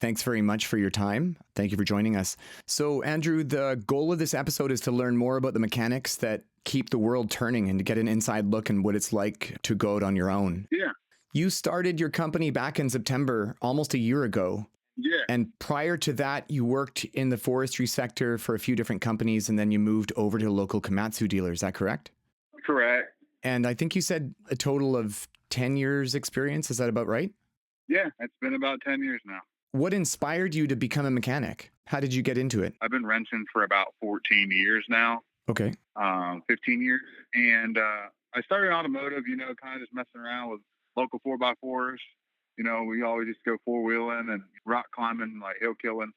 Thanks very much for your time. Thank you for joining us. So, Andrew, the goal of this episode is to learn more about the mechanics that keep the world turning and to get an inside look in what it's like to go out on your own. Yeah. You started your company back in September, almost a year ago. Yeah. And prior to that, you worked in the forestry sector for a few different companies, and then you moved over to a local Komatsu dealer. Is that correct? Correct. And I think you said a total of 10 years experience. Is that about right? Yeah. It's been about 10 years now. What inspired you to become a mechanic? How did you get into it? I've been wrenching for about 14 years now, Okay. 15 years. And I started automotive, kind of just messing around with local 4x4s. We always just go four-wheeling and rock climbing, like hill killing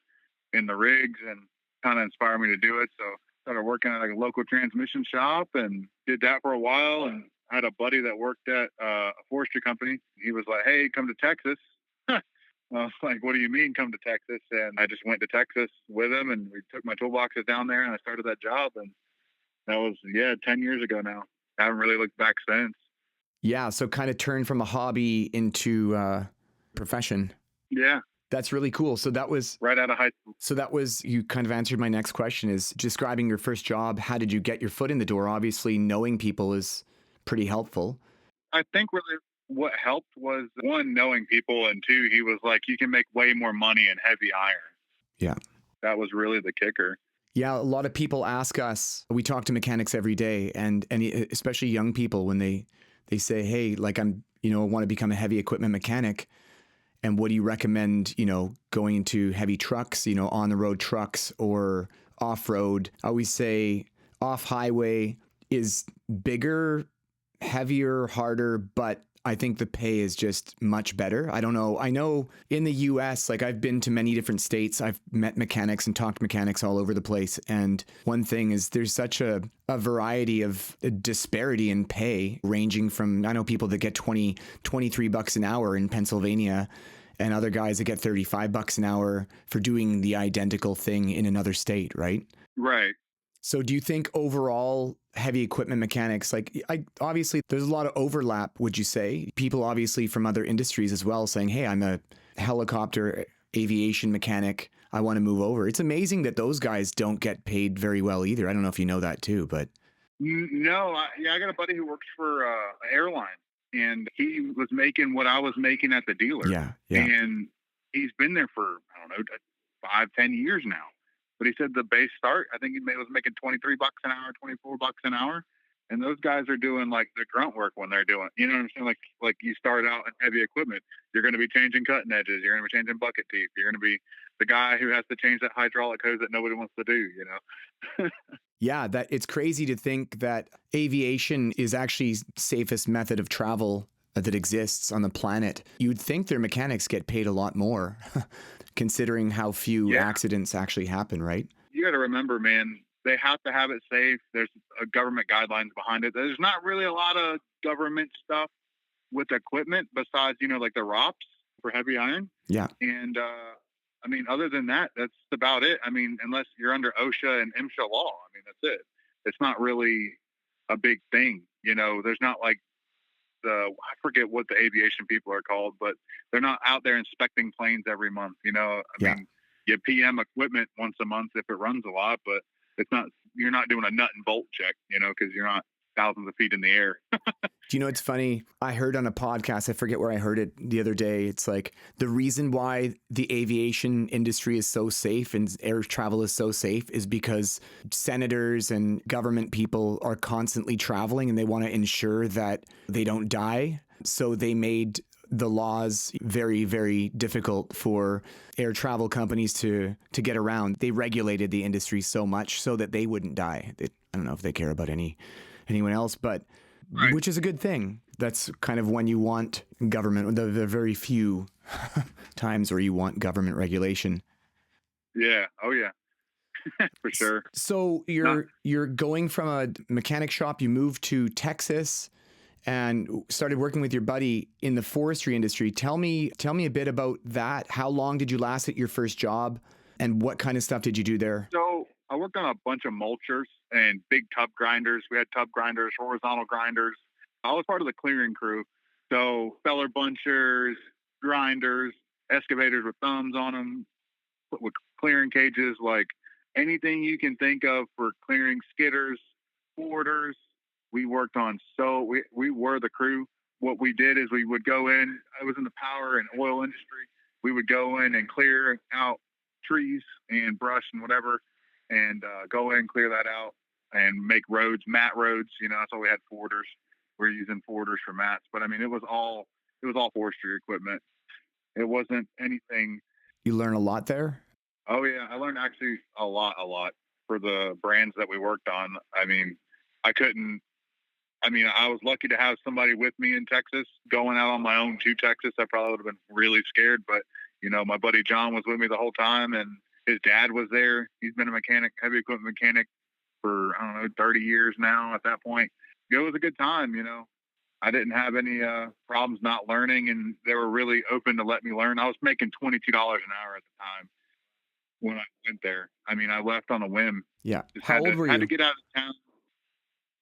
in the rigs, and kind of inspired me to do it. So started working at like a local transmission shop and did that for a while. And I had a buddy that worked at a forestry company. He was like, "Hey, come to Texas." I was like, "What do you mean come to Texas?" And I just went to Texas with him, and we took my toolboxes down there, and I started that job. And that was, 10 years ago now. I haven't really looked back since. Yeah, so kind of turned from a hobby into profession. Yeah, That's really cool. So that was right out of high school. you kind of answered my next question is describing your first job. How did you get your foot in the door? Obviously, knowing people is pretty helpful. I think really what helped was, one, knowing people, and two, he was like, you can make way more money in heavy iron. Yeah. That was really the kicker. Yeah, a lot of people ask us. We talk to mechanics every day, and especially young people when they say, "Hey, like I want to become a heavy equipment mechanic." And what do you recommend, going into heavy trucks, on the road trucks or off road? I always say off highway is bigger, heavier, harder, but I think the pay is just much better. I don't know. I know in the US, like I've been to many different states. I've met mechanics and talked to mechanics all over the place. And one thing is there's such a variety of disparity in pay, ranging from, I know people that get 23 bucks an hour in Pennsylvania, and other guys that get 35 bucks an hour for doing the identical thing in another state, right? Right. So do you think overall heavy equipment mechanics, obviously there's a lot of overlap, would you say? People obviously from other industries as well saying, "Hey, I'm a helicopter aviation mechanic. I want to move over." It's amazing that those guys don't get paid very well either. I don't know if you know that too, but No, I got a buddy who works for an airline, and he was making what I was making at the dealer. yeah. And he's been there for, I don't know, 5, 10 years now. But he said the base start, I think was making 23 bucks an hour, 24 bucks an hour. And those guys are doing like the grunt work when they're doing, you know what I'm saying? Like you start out in heavy equipment, you're going to be changing cutting edges, you're going to be changing bucket teeth, you're going to be the guy who has to change that hydraulic hose that nobody wants to do. Yeah, that it's crazy to think that aviation is actually safest method of travel that exists on the planet. You'd think their mechanics get paid a lot more considering how few accidents actually happen, right? You got to remember, man, they have to have it safe. There's a government guidelines behind it. There's not really a lot of government stuff with equipment besides, like the ROPS for heavy iron. Yeah. And, other than that, that's about it. Unless you're under OSHA and MSHA law, that's it. It's not really a big thing. There's not like I forget what the aviation people are called, but they're not out there inspecting planes every month. You PM equipment once a month if it runs a lot, but you're not doing a nut and bolt check, because you're not thousands of feet in the air. Do you know, it's funny? I heard on a podcast, I forget where I heard it the other day. It's like the reason why the aviation industry is so safe and air travel is so safe is because senators and government people are constantly traveling and they want to ensure that they don't die. So they made the laws very, very difficult for air travel companies to get around. They regulated the industry so much so that they wouldn't die. I don't know if they care about anyone else, but Right. which is a good thing. That's kind of when you want government, the very few times where you want government regulation. Yeah. Oh, yeah. For sure. So you're going from a mechanic shop, you moved to Texas and started working with your buddy in the forestry industry. Tell me a bit about that. How long did you last at your first job, and what kind of stuff did you do there? So I worked on a bunch of mulchers and big tub grinders. We had tub grinders, horizontal grinders. I was part of the clearing crew. So feller bunchers, grinders, excavators with thumbs on them, with clearing cages, like anything you can think of for clearing skidders, forwarders. We worked on, so we were the crew. What we did is we would go in. I was in the power and oil industry. We would go in and clear out trees and brush and whatever, and go in, clear that out, and make roads, mat roads. You know, that's why we had forwarders. We are using forwarders for mats, but I mean, it was all forestry equipment. It wasn't anything. You learn a lot there? Oh yeah, I learned actually a lot for the brands that we worked on. I mean, I couldn't. I mean, I was lucky to have somebody with me in Texas. Going out on my own to Texas, I probably would have been really scared. But you know, my buddy John was with me the whole time, and his dad was there. He's been a mechanic, heavy equipment mechanic, for I don't know 30 years now. At that point, it was a good time. You know, I didn't have any problems not learning, and they were really open to let me learn. I was making $22 an hour at the time when I went there. I mean, I left on a whim. Yeah. Just How old were had to you? get out of town.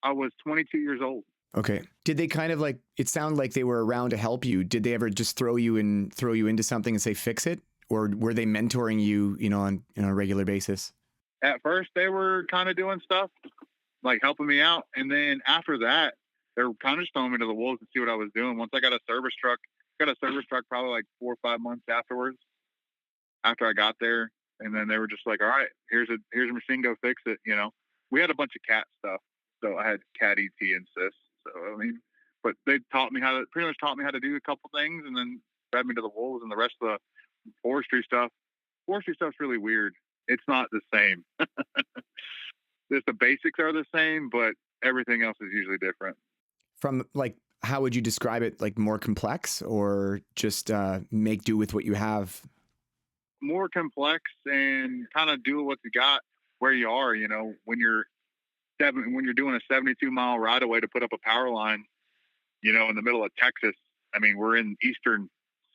I was 22 years old. Okay. Did they kind of like, it sounded like they were around to help you. Did they ever just throw you into something and say, fix it? Or were they mentoring you, on a regular basis? At first, they were kind of doing stuff like helping me out, and then after that, they were kind of just throwing me to the wolves to see what I was doing. Once I got a service truck probably like 4 or 5 months afterwards. After I got there, and then they were just like, "All right, here's a machine, go fix it." You know, we had a bunch of cat stuff, so I had cat ET and sys. So I mean, but they pretty much taught me how to do a couple things, and then grabbed me to the wolves and the rest of the forestry stuff. Forestry stuff's really weird. It's not the same. Just the basics are the same, but everything else is usually different. From like, how would you describe it? Like more complex or just make do with what you have? More complex and kind of do what you got where you are. You know, when you're doing a 72-mile ride away to put up a power line, you know, in the middle of Texas. I mean, we're in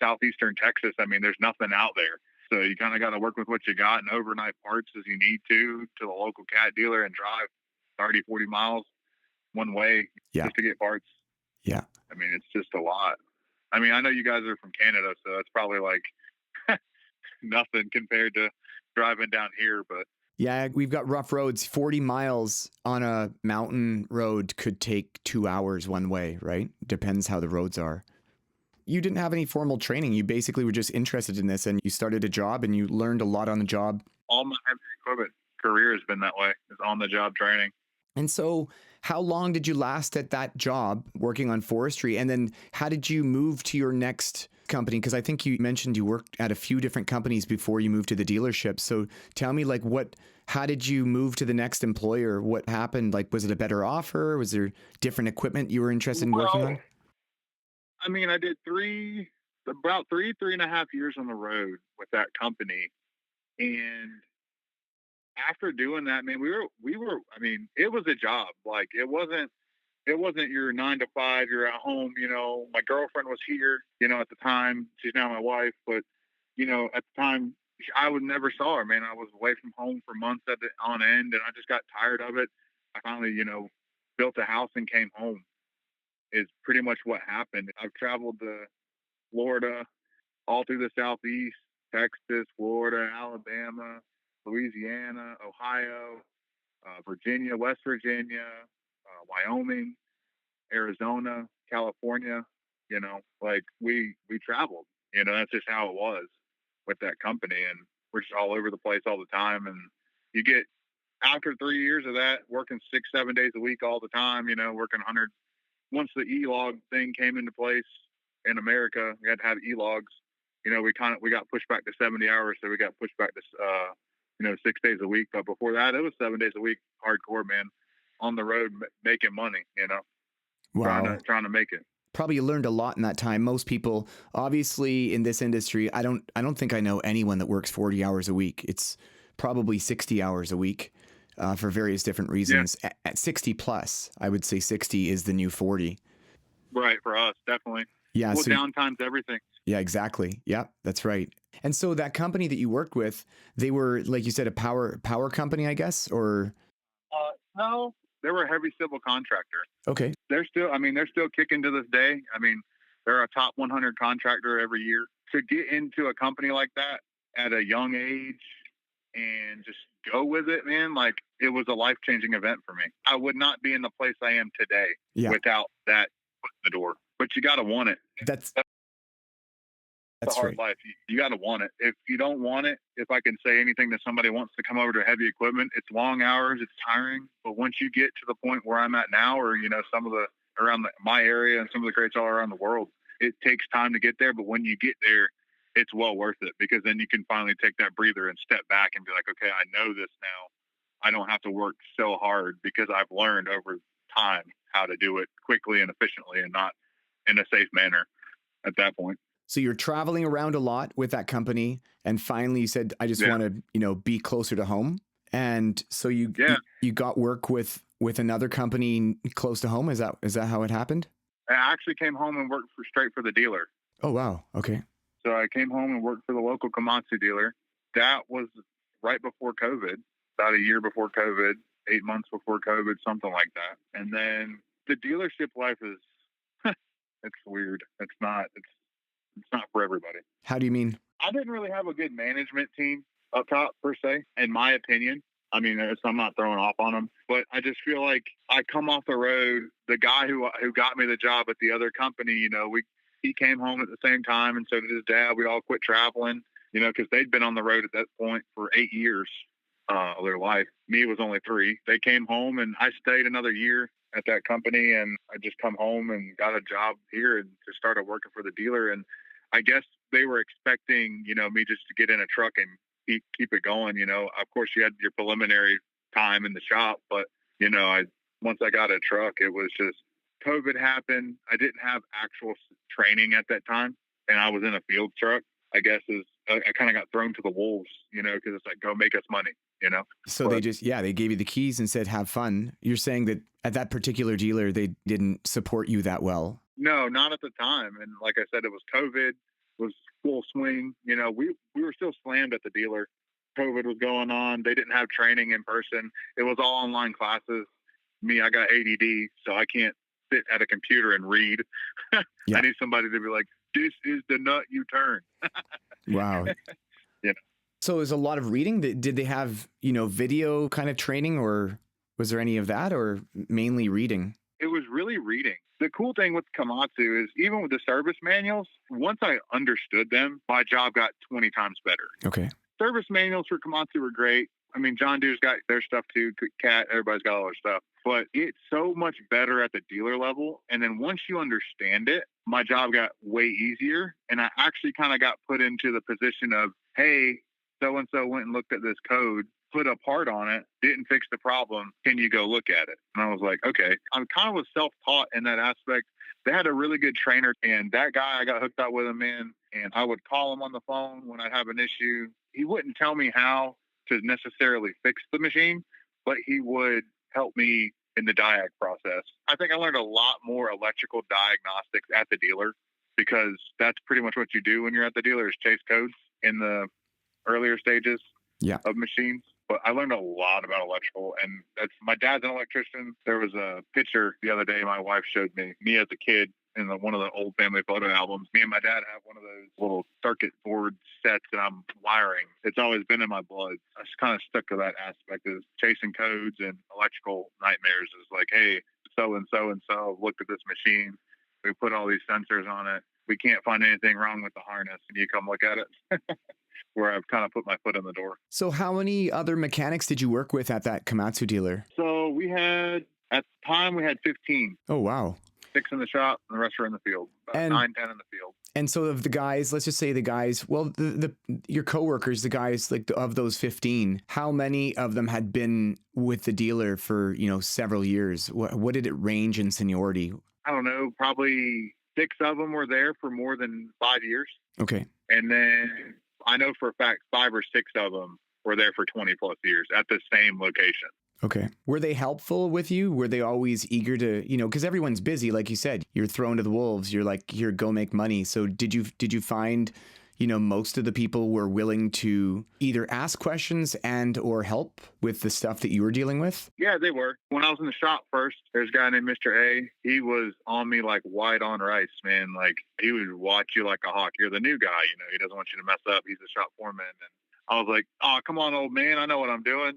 southeastern Texas. I mean, there's nothing out there. So you kind of got to work with what you got and overnight parts as you need to the local cat dealer and drive 30, 40 miles one way Yeah. just to get parts. Yeah. I mean, it's just a lot. I mean, I know you guys are from Canada, so it's probably like nothing compared to driving down here, but Yeah, we've got rough roads. 40 miles on a mountain road could take 2 hours one way, right? Depends how the roads are. You didn't have any formal training. You basically were just interested in this and you started a job and you learned a lot on the job. all my heavy equipment career has been that way. Is on the job training. And so, how long did you last at that job working on forestry? And then, how did you move to your next company? Because I think you mentioned you worked at a few different companies before you moved to the dealership. So, tell me, like, how did you move to the next employer? What happened? Like, was it a better offer? Was there different equipment you were interested in working on? I mean, I did about 3.5 years on the road with that company, and after doing that, man, we were. I mean, it was a job. Like it wasn't your 9 to 5. You're at home. You know, my girlfriend was here. You know, at the time, she's now my wife, but you know, at the time, I would never saw her. Man, I was away from home for months on end, and I just got tired of it. I finally, you know, built a house and came home. Is pretty much what happened. I've traveled to Florida, all through the Southeast, Texas, Florida, Alabama, Louisiana, Ohio, Virginia, West Virginia, Wyoming, Arizona, California. You know, like we traveled. You know, that's just how it was with that company, and we're just all over the place all the time. And you get after 3 years of that, working 6, 7 days a week all the time. You know, working 100. Once the e-log thing came into place in America, we had to have e-logs. You know, we got pushed back to 70 hours, so we got pushed back to 6 days a week. But before that, it was 7 days a week, hardcore, man, on the road making money. You know, Wow. trying to make it. Probably learned a lot in that time. Most people, obviously, in this industry, I don't think I know anyone that works 40 hours a week. It's probably 60 hours a week for various different reasons. Yeah. At 60 plus, I would say 60 is the new 40. Right, for us, definitely. Yeah. Well, So downtime's everything. yeah, exactly. Yeah, that's right. And so that company that you worked with, they were, like you said, a power company, I guess, or No, they were a heavy civil contractor. okay. They're still kicking to this day. I mean, they're a top 100 contractor every year. to get into a company like that at a young age and just go with it, man, like it was a life changing event for me. I would not be in the place I am today Yeah, without that foot in the door. But you got to want it. that's That's the that's hard right. life. You got to want it. If you don't want it, if I can say anything to somebody who wants to come over to heavy equipment, it's long hours, it's tiring. But once you get to the point where I'm at now, or some of the around my area and some of the greats all around the world, it takes time to get there. But when you get there, it's well worth it, because then you can finally take that breather and step back and be like, okay, I know this now. I don't have to work so hard because I've learned over time how to do it quickly and efficiently and not in a safe manner at that point. So you're traveling around a lot with that company, and finally you said, "I just Yeah. want to, be closer to home." And so you Yeah. you got work with another company close to home. Is that how it happened? I actually came home and worked straight for the dealer. Oh wow. Okay. So I came home and worked for the local Komatsu dealer. That was right before COVID, about a year before COVID, 8 months before COVID, something like that. And then the dealership life is, it's weird. It's not for everybody. How do you mean? I didn't really have a good management team up top per se, in my opinion. I mean, I'm not throwing off on them, but I just feel like I come off the road. The guy who got me the job at the other company, he came home at the same time, and so did his dad. We all quit traveling, because they'd been on the road at that point for 8 years of their life. Me, it was only 3. They came home, and I stayed another year at that company, and I just come home and got a job here and just started working for the dealer. And I guess they were expecting, me just to get in a truck and keep it going. Of course you had your preliminary time in the shop, but once I got a truck, it was just COVID happened. I didn't have actual training at that time, and I was in a field truck. I guess I kind of got thrown to the wolves, because it's like, go make us money, So they gave you the keys and said, have fun. You're saying that at that particular dealer, they didn't support you that well. No, not at the time. And like I said, it was COVID, was full swing. We were still slammed at the dealer. COVID was going on. They didn't have training in person. It was all online classes. Me, I got ADD, so I can't sit at a computer and read. Yeah. I need somebody to be like, this is the nut you turn. Wow. Yeah. So there's a lot of reading. Did they have, video kind of training, or was there any of that, or mainly reading? It was really reading. The cool thing with Komatsu is, even with the service manuals, once I understood them, my job got 20 times better. Okay. Service manuals for Komatsu were great. I mean, John Deere's got their stuff too. Cat, everybody's got all their stuff. But it's so much better at the dealer level. And then once you understand it, my job got way easier. And I actually kind of got put into the position of, hey, so-and-so went and looked at this code, put a part on it, didn't fix the problem. Can you go look at it? And I was like, okay. I kind of was self-taught in that aspect. They had a really good trainer, and that guy, I got hooked up with him, man. And I would call him on the phone when I'd have an issue. He wouldn't tell me how to necessarily fix the machine, but he would help me in the diag process. I think I learned a lot more electrical diagnostics at the dealer, because that's pretty much what you do when you're at the dealer, is chase codes in the earlier stages of machines. But I learned a lot about electrical, and my dad's an electrician. There was a picture the other day my wife showed me as a kid in one of the old family photo albums. Me and my dad have one of those little circuit board sets that I'm wiring. It's always been in my blood. I just kind of stuck to that aspect of chasing codes and electrical nightmares. Is like, hey, so and so looked at this machine. We put all these sensors on it. We can't find anything wrong with the harness. Can you come look at it? Where I've kind of put my foot in the door. So how many other mechanics did you work with at that Komatsu dealer? So at the time, we had 15. Oh, wow. 6 in the shop, and the rest were in the field. About 9, 10 in the field. And so of the guys, let's just say the guys, well, your coworkers, the guys, like of those 15, how many of them had been with the dealer for, several years? What did it range in seniority? I don't know, probably 6 of them were there for more than 5 years. Okay. And then I know for a fact 5 or 6 of them were there for 20 plus years at the same location. Okay. Were they helpful with you? Were they always eager to, because everyone's busy, like you said, you're thrown to the wolves. You're like, here, go make money. So did you find, most of the people were willing to either ask questions and or help with the stuff that you were dealing with? Yeah, they were. When I was in the shop first, there's a guy named Mr. A. He was on me like white on rice, man. Like he would watch you like a hawk. You're the new guy, he doesn't want you to mess up. He's the shop foreman. And I was like, oh, come on, old man. I know what I'm doing.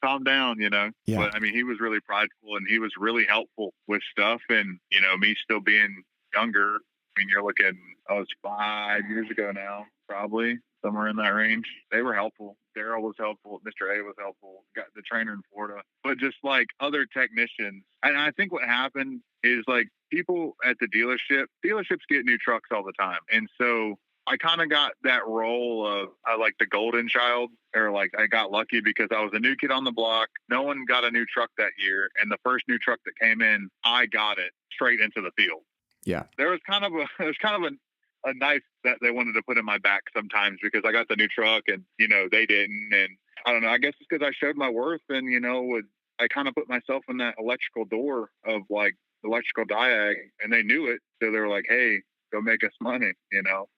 Calm down, Yeah. But I mean, he was really prideful and he was really helpful with stuff. And, me still being younger, I mean, you're looking, oh, it's 5 years ago now, probably somewhere in that range. They were helpful. Daryl was helpful. Mr. A was helpful. Got the trainer in Florida, but just like other technicians. And I think what happened is like people at the dealerships get new trucks all the time. And so I kind of got that role of like the golden child, or like I got lucky because I was a new kid on the block. No one got a new truck that year. And the first new truck that came in, I got it straight into the field. Yeah. There was kind of a knife that they wanted to put in my back sometimes because I got the new truck and, they didn't. And I don't know, I guess it's because I showed my worth and, I kind of put myself in that electrical door of like electrical diag, and they knew it. So they were like, hey, go make us money,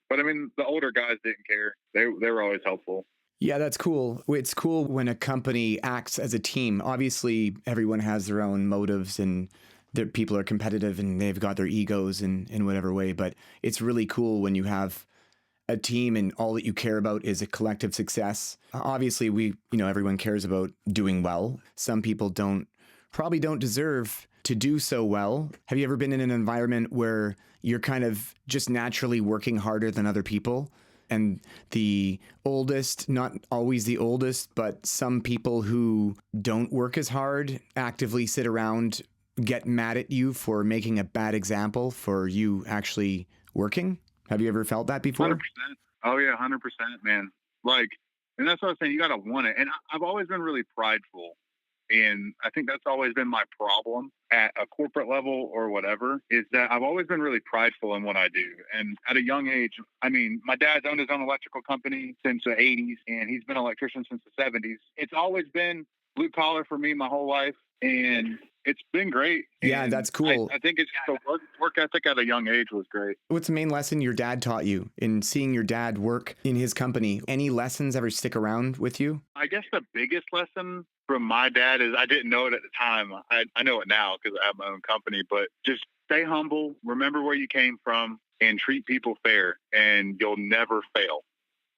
But I mean, the older guys didn't care. They were always helpful. Yeah, that's cool. It's cool when a company acts as a team. Obviously, everyone has their own motives and their people are competitive and they've got their egos in whatever way. But it's really cool when you have a team and all that you care about is a collective success. Obviously, everyone cares about doing well. Some people probably don't deserve to do so well. Have you ever been in an environment where you're kind of just naturally working harder than other people? And the oldest, not always the oldest, but some people who don't work as hard actively sit around, get mad at you for making a bad example for you actually working? Have you ever felt that before? 100%. Oh, yeah, 100%, man. Like, and that's what I was saying. You got to want it. And I've always been really prideful. And I think that's always been my problem at a corporate level or whatever, is that I've always been really prideful in what I do. And at a young age, I mean, my dad's owned his own electrical company since the 80s, and he's been an electrician since the 70s. It's always been blue collar for me my whole life. And it's been great. Yeah, and that's cool. I think it's the work ethic at a young age was great. What's the main lesson your dad taught you in seeing your dad work in his company? Any lessons ever stick around with you? I guess the biggest lesson from my dad is I didn't know it at the time. I know it now because I have my own company, but just stay humble, remember where you came from, and treat people fair, and you'll never fail.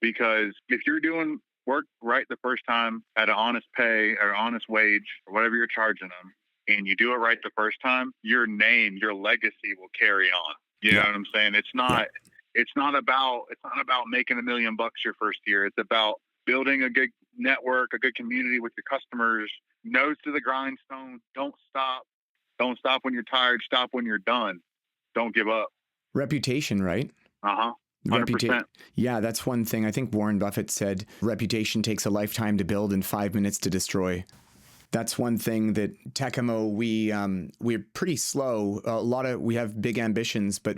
Because if you're doing work right the first time at an honest pay or honest wage or whatever you're charging them, and you do it right the first time, your name, your legacy will carry on. You know what I'm saying? It's not about making $1 million your first year. It's about building a good network, a good community with your customers, nose to the grindstone. Don't stop. Don't stop when you're tired. Stop when you're done. Don't give up. Reputation, right? 100%. Yeah, that's one thing. I think Warren Buffett said, reputation takes a lifetime to build and 5 minutes to destroy. That's one thing that Tekamo, we're pretty slow. We have big ambitions, but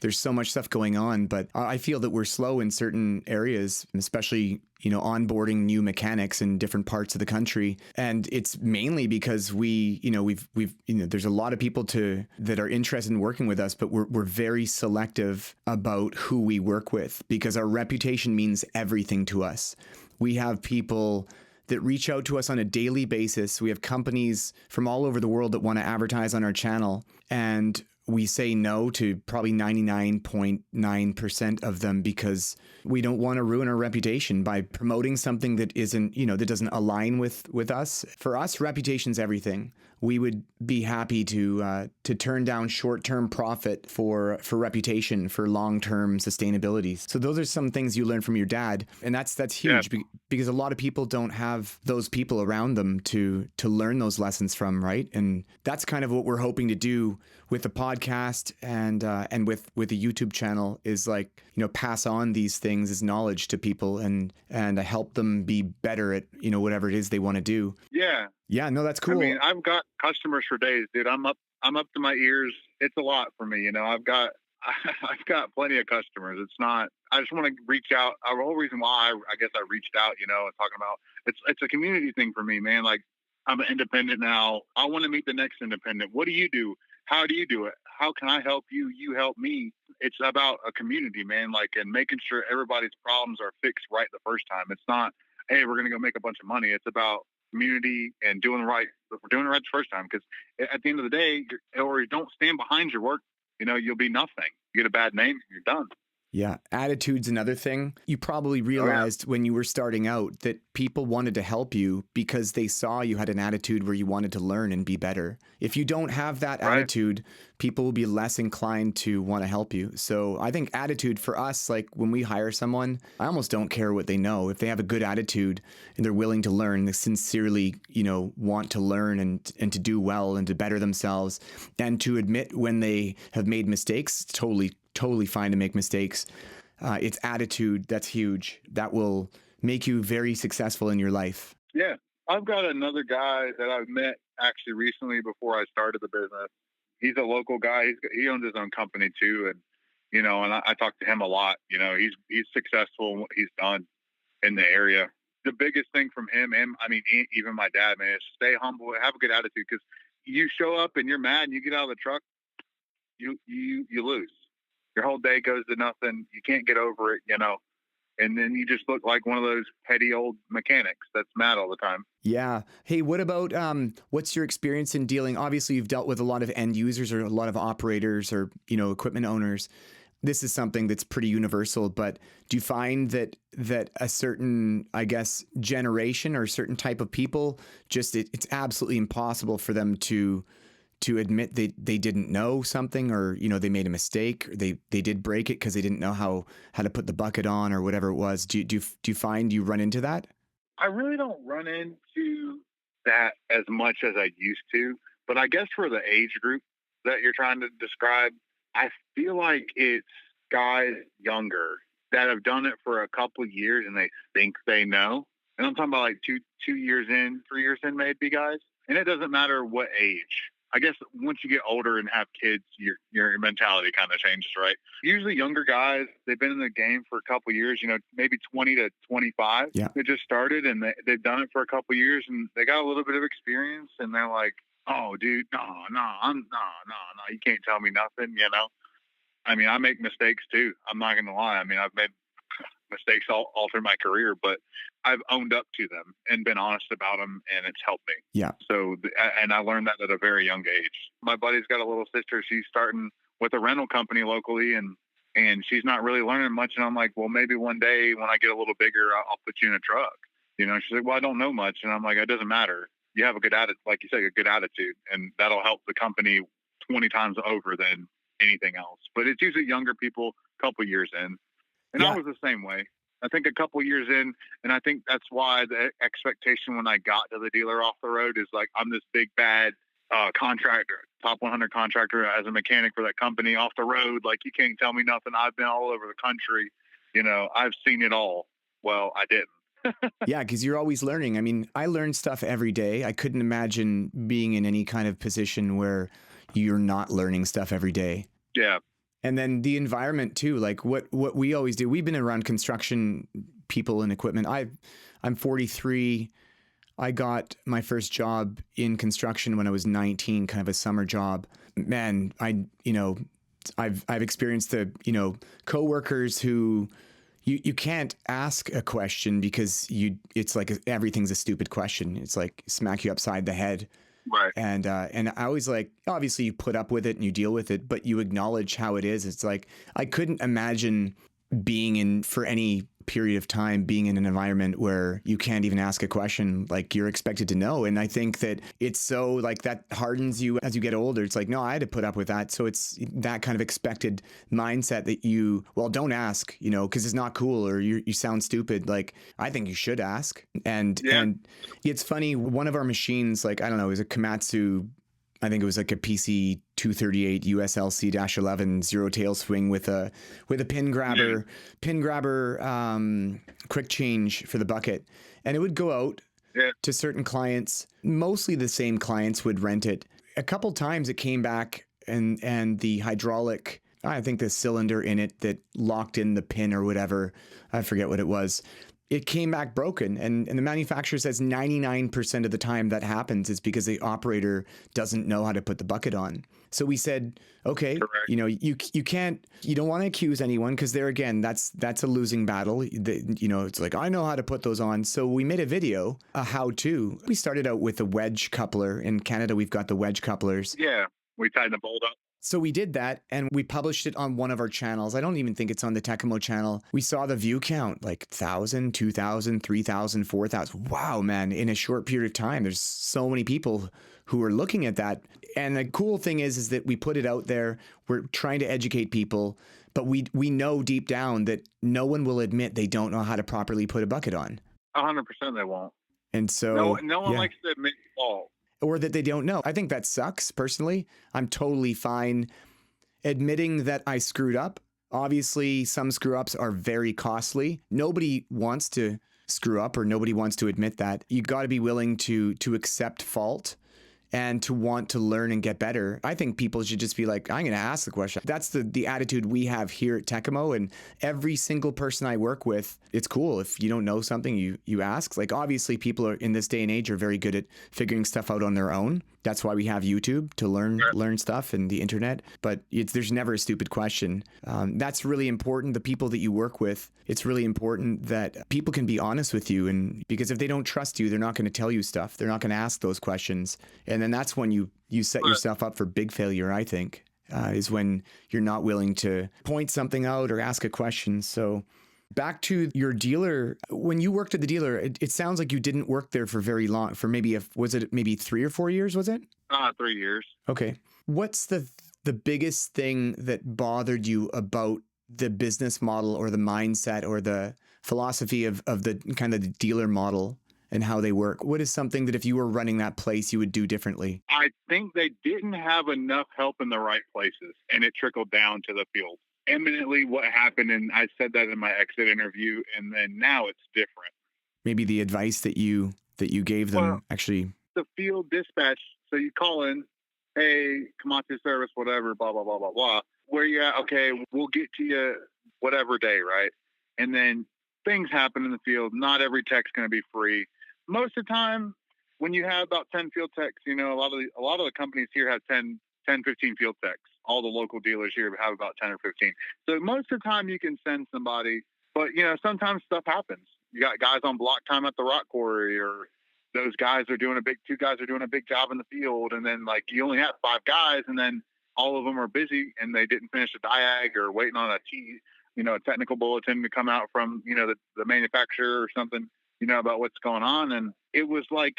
there's so much stuff going on. But I feel that we're slow in certain areas, especially onboarding new mechanics in different parts of the country. And it's mainly because there's a lot of people that are interested in working with us, but we're very selective about who we work with because our reputation means everything to us. We have people that reach out to us on a daily basis. We have companies from all over the world that want to advertise on our channel, and we say no to probably 99.9% of them because we don't want to ruin our reputation by promoting something that isn't, that doesn't align with us. For us, reputation's everything. We would be happy to turn down short-term profit for reputation, for long-term sustainability. So those are some things you learn from your dad, and that's huge because a lot of people don't have those people around them to learn those lessons from, right? And that's kind of what we're hoping to do with the podcast and with the YouTube channel is pass on these things as knowledge to people and help them be better at whatever it is they want to do. Yeah, no, that's cool. I mean, I've got customers for days, dude. I'm up to my ears. It's a lot for me, I've got plenty of customers. It's not. I just want to reach out. The whole reason why I guess I reached out, and talking about it's a community thing for me, man. Like I'm an independent now. I want to meet the next independent. What do you do? How do you do it? how can I help you? You help me. It's about a community, man. Like, and making sure everybody's problems are fixed right the first time. It's not, hey, we're going to go make a bunch of money. It's about community and doing right. We're doing it right the first time. Because at the end of the day, or you don't stand behind your work, you'll be nothing. You get a bad name, you're done. Yeah. Attitude's another thing. You probably realized when you were starting out that people wanted to help you because they saw you had an attitude where you wanted to learn and be better. If you don't have that Right. attitude, people will be less inclined to want to help you. So I think attitude for us, like when we hire someone, I almost don't care what they know. If they have a good attitude and they're willing to learn, they sincerely, want to learn and to do well and to better themselves and to admit when they have made mistakes, totally fine to make mistakes. It's attitude that's huge. That will make you very successful in your life. Yeah. I've got another guy that I've met actually recently before I started the business. He's a local guy. He owns his own company too. And, and I talk to him a lot. He's successful in what he's done in the area. The biggest thing from him, and I mean, even my dad, man, is stay humble, have a good attitude. Because you show up and you're mad and you get out of the truck, you lose. Your whole day goes to nothing. You can't get over it, and then you just look like one of those petty old mechanics that's mad all the time. Yeah. Hey, what about what's your experience in dealing? Obviously, you've dealt with a lot of end users or a lot of operators or equipment owners. This is something that's pretty universal, but do you find that a certain, I guess, generation or a certain type of people, just it's absolutely impossible for them to admit they didn't know something, or they made a mistake, or they did break it because they didn't know how to put the bucket on or whatever it was. Do you find you run into that? I really don't run into that as much as I used to, but I guess for the age group that you're trying to describe, I feel like it's guys younger that have done it for a couple of years and they think they know. And I'm talking about like 2 years in, 3 years in, maybe, guys. And it doesn't matter what age. I guess once you get older and have kids, your mentality kind of changes, right? Usually younger guys, they've been in the game for a couple of years, maybe 20 to 25. Yeah. They just started and they've done it for a couple of years and they got a little bit of experience and they're like, oh, dude, no, you can't tell me nothing, I mean, I make mistakes too. I'm not going to lie. I mean, I've made mistakes all through my career, but I've owned up to them and been honest about them, and it's helped me. Yeah. So, and I learned that at a very young age. My buddy's got a little sister. She's starting with a rental company locally, and she's not really learning much. And I'm like, well, maybe one day when I get a little bigger, I'll put you in a truck. She's like, well, I don't know much. And I'm like, it doesn't matter. You have a good attitude, like you say, a good attitude, and that'll help the company 20 times over than anything else. But it's usually younger people, a couple years in. And Yeah. I was the same way. I think a couple years in, and I think that's why the expectation when I got to the dealer off the road is like, I'm this big bad contractor, top 100 contractor as a mechanic for that company off the road. Like, you can't tell me nothing. I've been all over the country. I've seen it all. Well, I didn't. Yeah, because you're always learning. I mean, I learn stuff every day. I couldn't imagine being in any kind of position where you're not learning stuff every day. Yeah. And then the environment too, like what we always do. We've been around construction people and equipment. I'm 43. I got my first job in construction when I was 19, kind of a summer job. Man, I've experienced the, coworkers who you can't ask a question because it's like everything's a stupid question. It's like smack you upside the head. Right. And I always like, obviously you put up with it and you deal with it, but you acknowledge how it is. It's like, I couldn't imagine being for any period of time, being in an environment where you can't even ask a question, like you're expected to know. And I think that it's so like that hardens you as you get older. It's like, no, I had to put up with that. So it's that kind of expected mindset that don't ask, because it's not cool or you sound stupid. Like, I think you should ask. And it's funny, one of our machines, like, I don't know, it was a Komatsu, I think it was like a PC 238 USLC-11 zero tail swing with a pin grabber, quick change for the bucket. And it would go out to certain clients. Mostly the same clients would rent it. A couple times it came back and the hydraulic, I think the cylinder in it that locked in the pin or whatever, I forget what it was. it came back broken. And the manufacturer says 99% of the time that happens is because the operator doesn't know how to put the bucket on. So we said, okay, Correct. you don't want to accuse anyone, because there again, that's a losing battle. It's like, I know how to put those on. So we made a video, a how to. We started out with a wedge coupler. In Canada, we've got the wedge couplers. Yeah. We tied the bolt up. So we did that, and we published it on one of our channels. I don't even think it's on the Tekamo channel. We saw the view count, like 1,000, 2,000, 3,000, 4,000. Wow, man, in a short period of time, there's so many people who are looking at that. And the cool thing is that we put it out there. We're trying to educate people, but we know deep down that no one will admit they don't know how to properly put a bucket on. 100% they won't. And so no one likes to admit fault. Or that they don't know. I think that sucks, personally. I'm totally fine admitting that I screwed up. Obviously, some screw ups are very costly. Nobody wants to screw up, or nobody wants to admit that. You got to be willing to accept fault and to want to learn and get better. I think people should just be like, I'm going to ask the question. That's the attitude we have here at Tekamo, and every single person I work with. It's cool if you don't know something, you ask. Like, obviously, people are in this day and age are very good at figuring stuff out on their own. That's why we have YouTube to learn stuff, and the internet. But there's never a stupid question. That's really important. The people that you work with, it's really important that people can be honest with you, and because if they don't trust you, they're not going to tell you stuff. They're not going to ask those questions, and then that's when you set yourself up for big failure. I think is when you're not willing to point something out or ask a question. So. Back to your dealer. When you worked at the dealer, it sounds like you didn't work there for very long. For was it maybe 3 or 4 years? Was it? 3 years. Okay. What's the biggest thing that bothered you about the business model, or the mindset, or the philosophy of the kind of the dealer model and how they work? What is something that if you were running that place, you would do differently? I think they didn't have enough help in the right places, and it trickled down to the field. Eminently what happened, and I said that in my exit interview, and then now it's different. Maybe the advice that you gave them, actually. The field dispatch, so you call in, hey, come on to service, whatever, blah, blah, blah, blah, blah. Where you at? Okay, we'll get to you whatever day, right? And then things happen in the field. Not every tech's going to be free. Most of the time, when you have about 10 field techs, a lot of the companies here have 10, 15 field techs. All the local dealers here have about 10 or 15. So most of the time you can send somebody, but sometimes stuff happens. You got guys on block time at the rock quarry, or those guys are doing two guys are doing a big job in the field. And then like you only have 5 guys, and then all of them are busy and they didn't finish a diag, or waiting on a technical bulletin to come out from, the manufacturer or something, about what's going on. And it was like,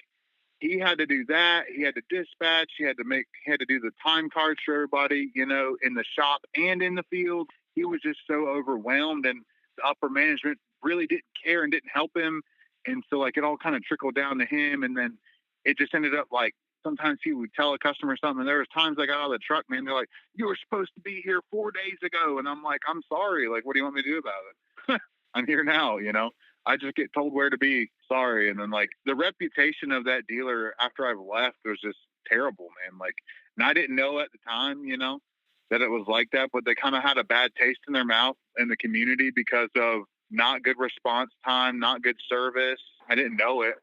he had to do that. He had to dispatch. He had to do the time cards for everybody, in the shop and in the field. He was just so overwhelmed, and the upper management really didn't care and didn't help him. And so like it all kind of trickled down to him. And then it just ended up like, sometimes he would tell a customer something. And there was times I got out of the truck, man, they're like, you were supposed to be here 4 days ago. And I'm like, I'm sorry. Like, what do you want me to do about it? I'm here now, I just get told where to be. Sorry. And then like the reputation of that dealer after I've left was just terrible, man. Like, and I didn't know at the time, that it was like that, but they kind of had a bad taste in their mouth in the community because of not good response time, not good service. I didn't know it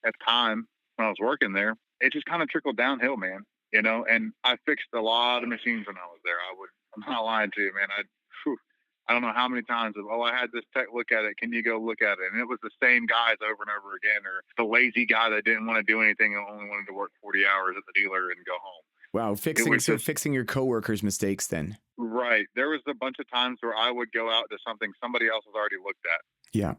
at the time when I was working there. It just kind of trickled downhill, man, and I fixed a lot of machines when I was there. I'm not lying to you, man. I don't know how many times I had this tech look at it. Can you go look at it? And it was the same guys over and over again, or the lazy guy that didn't want to do anything and only wanted to work 40 hours at the dealer and go home. Wow. Fixing your coworkers' mistakes then. Right. There was a bunch of times where I would go out to something somebody else has already looked at. Yeah.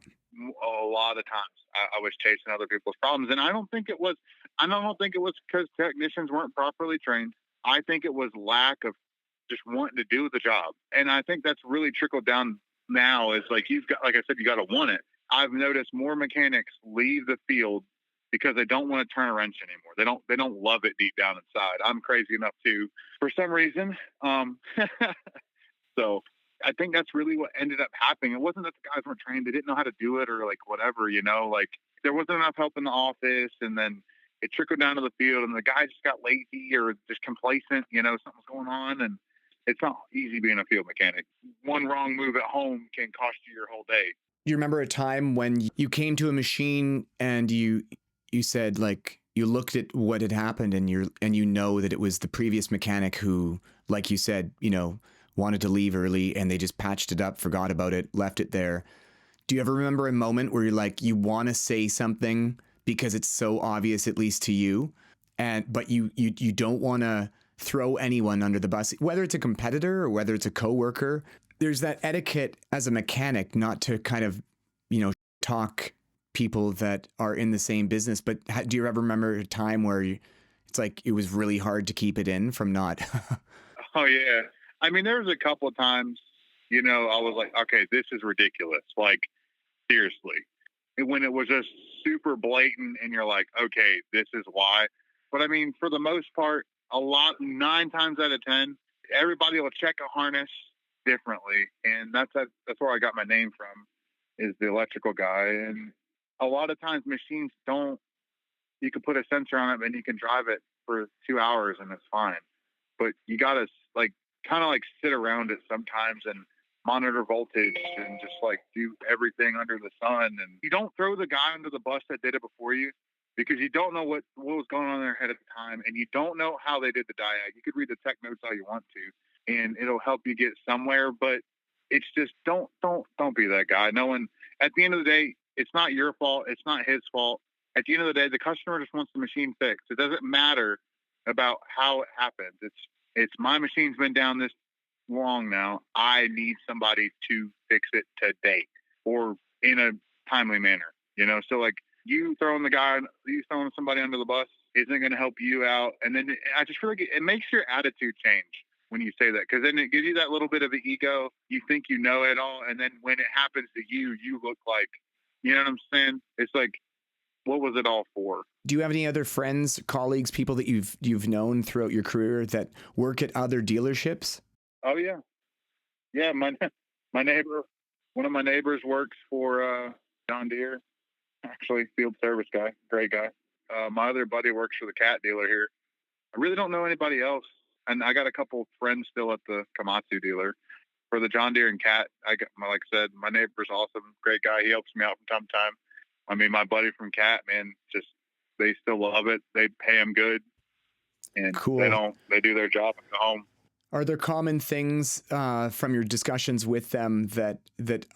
A lot of times I was chasing other people's problems. And I don't think it was because technicians weren't properly trained. I think it was lack of just wanting to do the job. And I think that's really trickled down now, is like, you got to want it. I've noticed more mechanics leave the field because they don't want to turn a wrench anymore. They don't love it deep down inside. I'm crazy enough to, for some reason. So I think that's really what ended up happening. It wasn't that the guys weren't trained. They didn't know how to do it, or like whatever, like there wasn't enough help in the office. And then it trickled down to the field, and the guy just got lazy or just complacent, something was going on. And it's not easy being a field mechanic. One wrong move at home can cost you your whole day. Do you remember a time when you came to a machine and you said, like, you looked at what had happened and you know that it was the previous mechanic who, like you said, wanted to leave early and they just patched it up, forgot about it, left it there. Do you ever remember a moment where you're like, you want to say something because it's so obvious, at least to you, but you don't want to throw anyone under the bus, whether it's a competitor or whether it's a coworker? There's that etiquette as a mechanic not to kind of, talk people that are in the same business. But do you ever remember a time where it's like it was really hard to keep it in from not? Oh yeah. I mean, there was a couple of times, I was like, okay, this is ridiculous. Like, seriously. When it was just super blatant and you're like, okay, this is why. But I mean, for the most part, 9 times out of 10, everybody will check a harness differently. And that's where I got my name from, is the electrical guy. And a lot of times machines don't, you can put a sensor on it and you can drive it for 2 hours and it's fine. But you got to kind of sit around it sometimes and monitor voltage and just do everything under the sun. And you don't throw the guy under the bus that did it before you, because you don't know what was going on in their head at the time, and you don't know how they did the diag. You could read the tech notes all you want to, and it'll help you get somewhere. But it's just don't be that guy. No one. At the end of the day, it's not your fault. It's not his fault. At the end of the day, the customer just wants the machine fixed. It doesn't matter about how it happens. It's my machine's been down this long now. I need somebody to fix it today or in a timely manner. So you throwing somebody under the bus isn't going to help you out. And then I just feel like it makes your attitude change when you say that, because then it gives you that little bit of the ego. You think you know it all, and then when it happens to you, you look like, you know what I'm saying? It's like, what was it all for? Do you have any other friends, colleagues, people that you've known throughout your career that work at other dealerships? Oh yeah, yeah. My neighbor, one of my neighbors works for John Deere, actually field service guy, great guy. My other buddy works for the cat dealer here. I really don't know anybody else, and I got a couple friends still at the Komatsu dealer. For the John Deere and cat, like I said, my neighbor's awesome, great guy. He helps me out from time to time. I mean, my buddy from cat, man, just they still love it. They pay him good, and Cool. they do their job and go home. Are there common things from your discussions with them that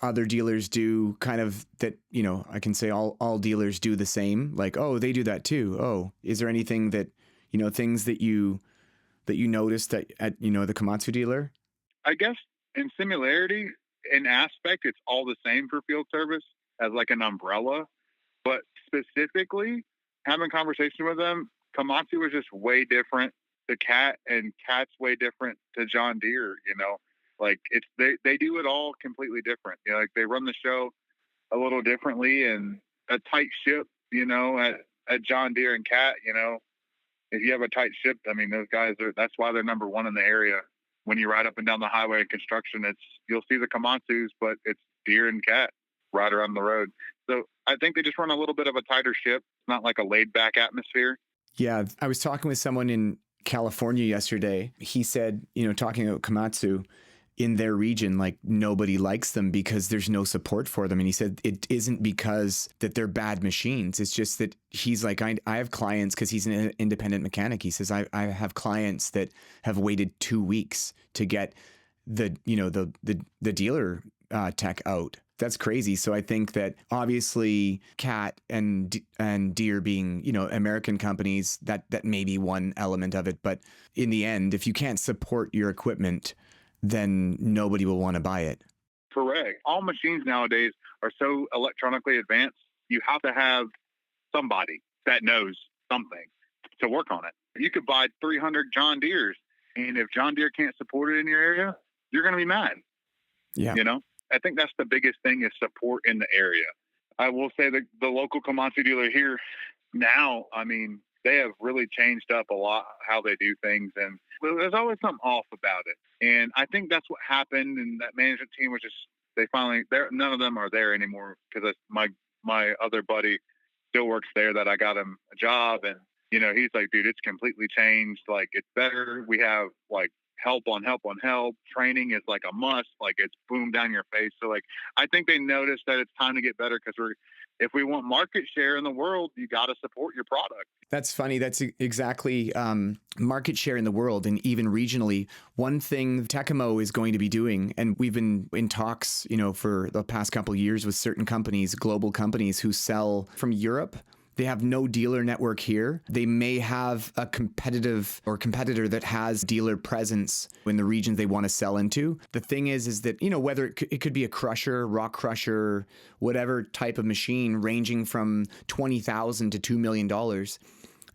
other dealers do, kind of, that I can say all dealers do the same? Like, oh, they do that too. Oh, is there anything that things that you noticed at the Komatsu dealer? I guess in similarity, in aspect, it's all the same for field service as like an umbrella. But specifically, having conversation with them, Komatsu was just way different to cat, and cat's way different to John Deere. They do it all completely different. Like they run the show a little differently, and a tight ship. At John Deere and cat, if you have a tight ship, I mean, those guys that's why they're number one in the area. When you ride up and down the highway in construction, you'll see the Komatsus, but it's Deere and cat right around the road. So I think they just run a little bit of a tighter ship. It's not like a laid back atmosphere. Yeah, I was talking with someone in California yesterday. He said, talking about Komatsu in their region, like nobody likes them because there's no support for them. And he said it isn't because that they're bad machines. It's just that he's like, I have clients, because he's an independent mechanic. He says, I have clients that have waited 2 weeks to get the dealer tech out. That's crazy. So I think that obviously Cat and Deere being, American companies, that may be one element of it. But in the end, if you can't support your equipment, then nobody will want to buy it. Correct. All machines nowadays are so electronically advanced. You have to have somebody that knows something to work on it. You could buy 300 John Deeres, and if John Deere can't support it in your area, you're going to be mad. Yeah. I think that's the biggest thing, is support in the area. I will say that the local Komatsu dealer here now, I mean, they have really changed up a lot how they do things, and there's always something off about it. And I think that's what happened. And that management team was just, none of them are there anymore, because my other buddy still works there that I got him a job. And, he's like, dude, it's completely changed. Like, it's better. We have help on help on help. Training is like a must. Like it's boom down your face. So like I think they noticed that it's time to get better because if we want market share in the world, you got to support your product. That's funny. That's exactly market share in the world and even regionally. One thing Tekamo is going to be doing, and we've been in talks, for the past couple of years with certain companies, global companies who sell from Europe. They have no dealer network here. They may have a competitor that has dealer presence in the regions they want to sell into. The thing is that, whether it could be a crusher, rock crusher, whatever type of machine ranging from $20,000 to $2 million,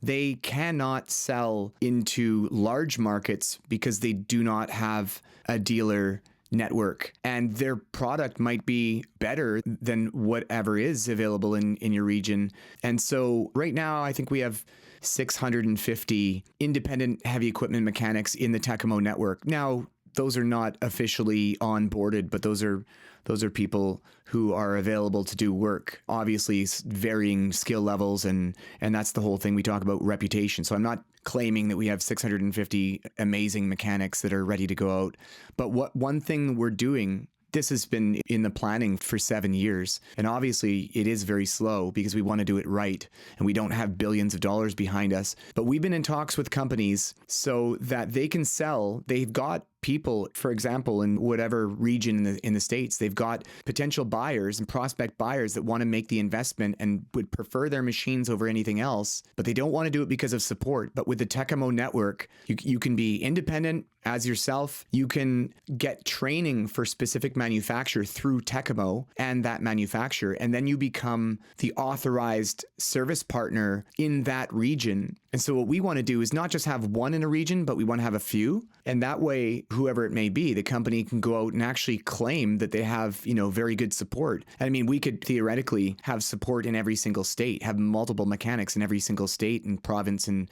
they cannot sell into large markets because they do not have a dealer network, and their product might be better than whatever is available in your region. And so right now, I think we have 650 independent heavy equipment mechanics in the Tekamo network. Now, those are not officially onboarded, but those are people who are available to do work. Obviously, varying skill levels, and that's the whole thing. We talk about reputation. So I'm not claiming that we have 650 amazing mechanics that are ready to go out. But one thing we're doing, this has been in the planning for 7 years. And obviously it is very slow because we want to do it right. And we don't have billions of dollars behind us. But we've been in talks with companies so that they can sell. They've got people, for example, in whatever region in the States, they've got potential buyers and prospect buyers that want to make the investment and would prefer their machines over anything else, but they don't want to do it because of support. But with the Tekamo network, you can be independent as yourself. You can get training for specific manufacturer through Tekamo and that manufacturer, and then you become the authorized service partner in that region. And so what we want to do is not just have one in a region, but we want to have a few. And that way, whoever it may be, the company can go out and actually claim that they have, very good support. And I mean, we could theoretically have support in every single state, have multiple mechanics in every single state and province in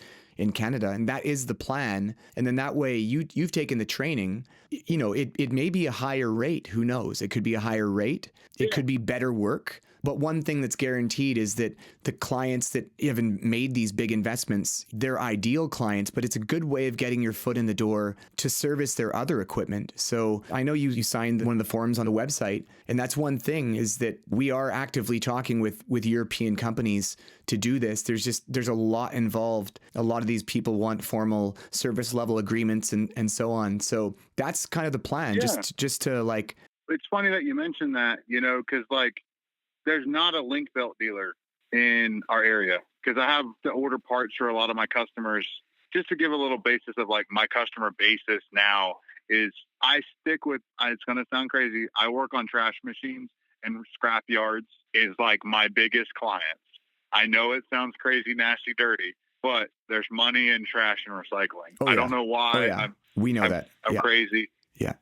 Canada. And that is the plan. And then that way you've taken the training, it may be a higher rate. Who knows? It could be a higher rate. It could be better work. But one thing that's guaranteed is that the clients that haven't made these big investments, they're ideal clients, but it's a good way of getting your foot in the door to service their other equipment. So I know you signed one of the forms on the website, and that's one thing is that we are actively talking with European companies to do this. There's a lot involved. A lot of these people want formal service level agreements and so on. So that's kind of the plan, just to like. It's funny that you mentioned that, because there's not a link belt dealer in our area because I have to order parts for a lot of my customers. Just to give a little basis of like my customer basis now is I stick with, it's going to sound crazy. I work on trash machines and scrap yards is like my biggest clients. I know it sounds crazy, nasty, dirty, but there's money in trash and recycling. I don't know why. Oh, yeah. We know that. I'm crazy. Yeah.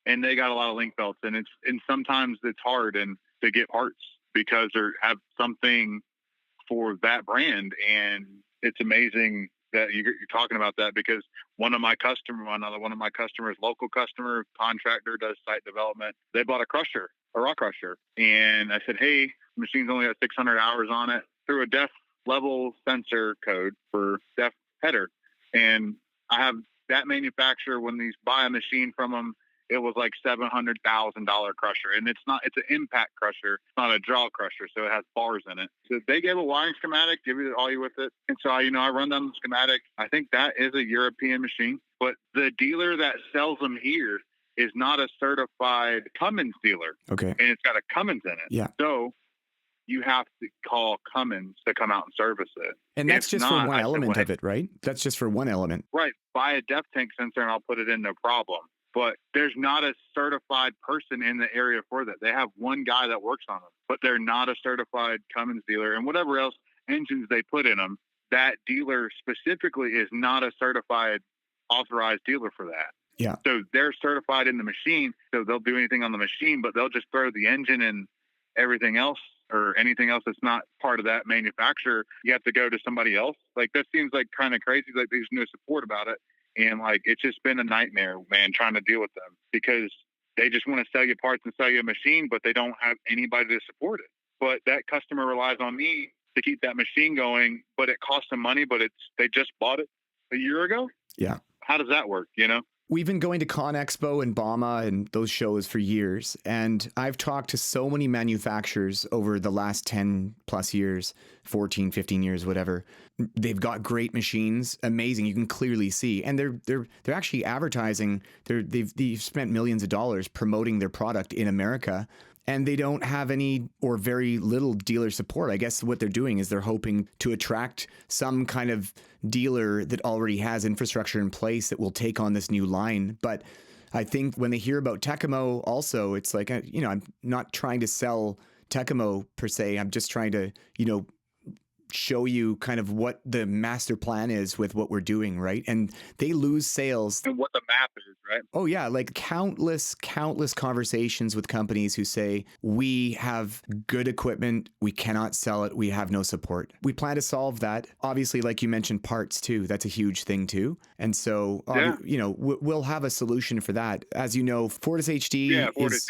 And they got a lot of link belts and sometimes it's hard to get parts because they have something for that brand. And it's amazing that you're talking about that because one of my customers, local customer contractor does site development. They bought a rock crusher. And I said, hey, the machine's only got 600 hours on it through a def level sensor code for def header. And I have that manufacturer, when these buy a machine from them, it was like $700,000 crusher. And it's an impact crusher. It's not a jaw crusher. So it has bars in it. So they gave a wiring schematic, give you all you with it. And so, I run down the schematic. I think that is a European machine, but the dealer that sells them here is not a certified Cummins dealer. Okay. And it's got a Cummins in it. Yeah. So you have to call Cummins to come out and service it. And that's just for one element of it, right? That's just for one element. Right. Buy a depth tank sensor and I'll put it in, no problem. But there's not a certified person in the area for that. They have one guy that works on them, but they're not a certified Cummins dealer. And whatever else engines they put in them, that dealer specifically is not a certified authorized dealer for that. Yeah. So they're certified in the machine, so they'll do anything on the machine, but they'll just throw the engine and everything else or anything else that's not part of that manufacturer. You have to go to somebody else. Like that seems like kind of crazy. Like there's no support about it. And like, it's just been a nightmare, man, trying to deal with them because they just want to sell you parts and sell you a machine, but they don't have anybody to support it. But that customer relies on me to keep that machine going, but it costs them money, but they just bought it a year ago. Yeah. How does that work? You know? We've been going to Con Expo and Bauma and those shows for years. And I've talked to so many manufacturers over the last 10 plus years, 14, 15 years, whatever. They've got great machines, amazing. You can clearly see. And they're actually advertising. They've spent millions of dollars promoting their product in America. And they don't have any or very little dealer support. I guess what they're doing is they're hoping to attract some kind of dealer that already has infrastructure in place that will take on this new line. But I think when they hear about Tekamo also, it's like, I'm not trying to sell Tekamo per se. I'm just trying to, show you kind of what the master plan is with what we're doing, right? And they lose sales. And what the map is, right? Oh yeah, like countless conversations with companies who say, we have good equipment, we cannot sell it, we have no support. We plan to solve that. Obviously, like you mentioned, parts too, that's a huge thing too. And so, we'll have a solution for that. As you know, Fortis HD is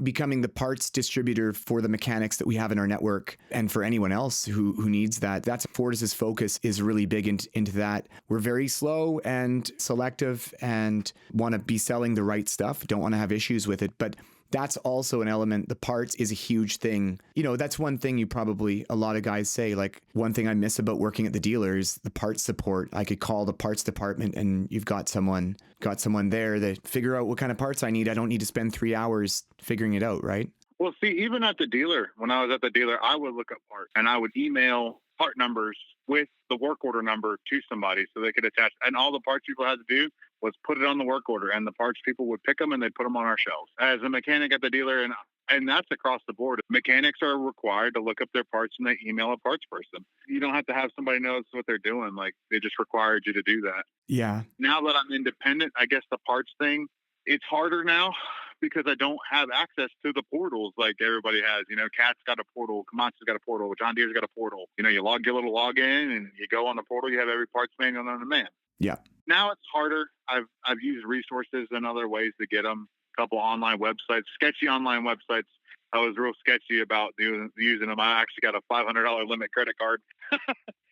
becoming the parts distributor for the mechanics that we have in our network and for anyone else who needs that. That's Fortis's focus is really big into that. We're very slow and selective and want to be selling the right stuff. Don't want to have issues with it. But that's also an element. The parts is a huge thing. That's one thing a lot of guys say, like, one thing I miss about working at the dealer is the parts support. I could call the parts department and you've got someone there that figure out what kind of parts I need. I don't need to spend 3 hours figuring it out, right? Well, see, even at the dealer, when I was at the dealer, I would look up parts and I would email part numbers with the work order number to somebody so they could attach. And all the parts people had to do was put it on the work order, and the parts people would pick them and they'd put them on our shelves. As a mechanic at the dealer, and that's across the board. Mechanics are required to look up their parts and they email a parts person. You don't have to have somebody knows what they're doing. Like, they just required you to do that. Yeah. Now that I'm independent, I guess the parts thing, it's harder now because I don't have access to the portals like everybody has. Cat's got a portal, Komatsu's got a portal, John Deere's got a portal. You log your little login and you go on the portal, you have every parts manual known to man. Yeah. Now it's harder. I've used resources and other ways to get them. A couple online websites, sketchy online websites. I was real sketchy about using them. I actually got a $500 limit credit card.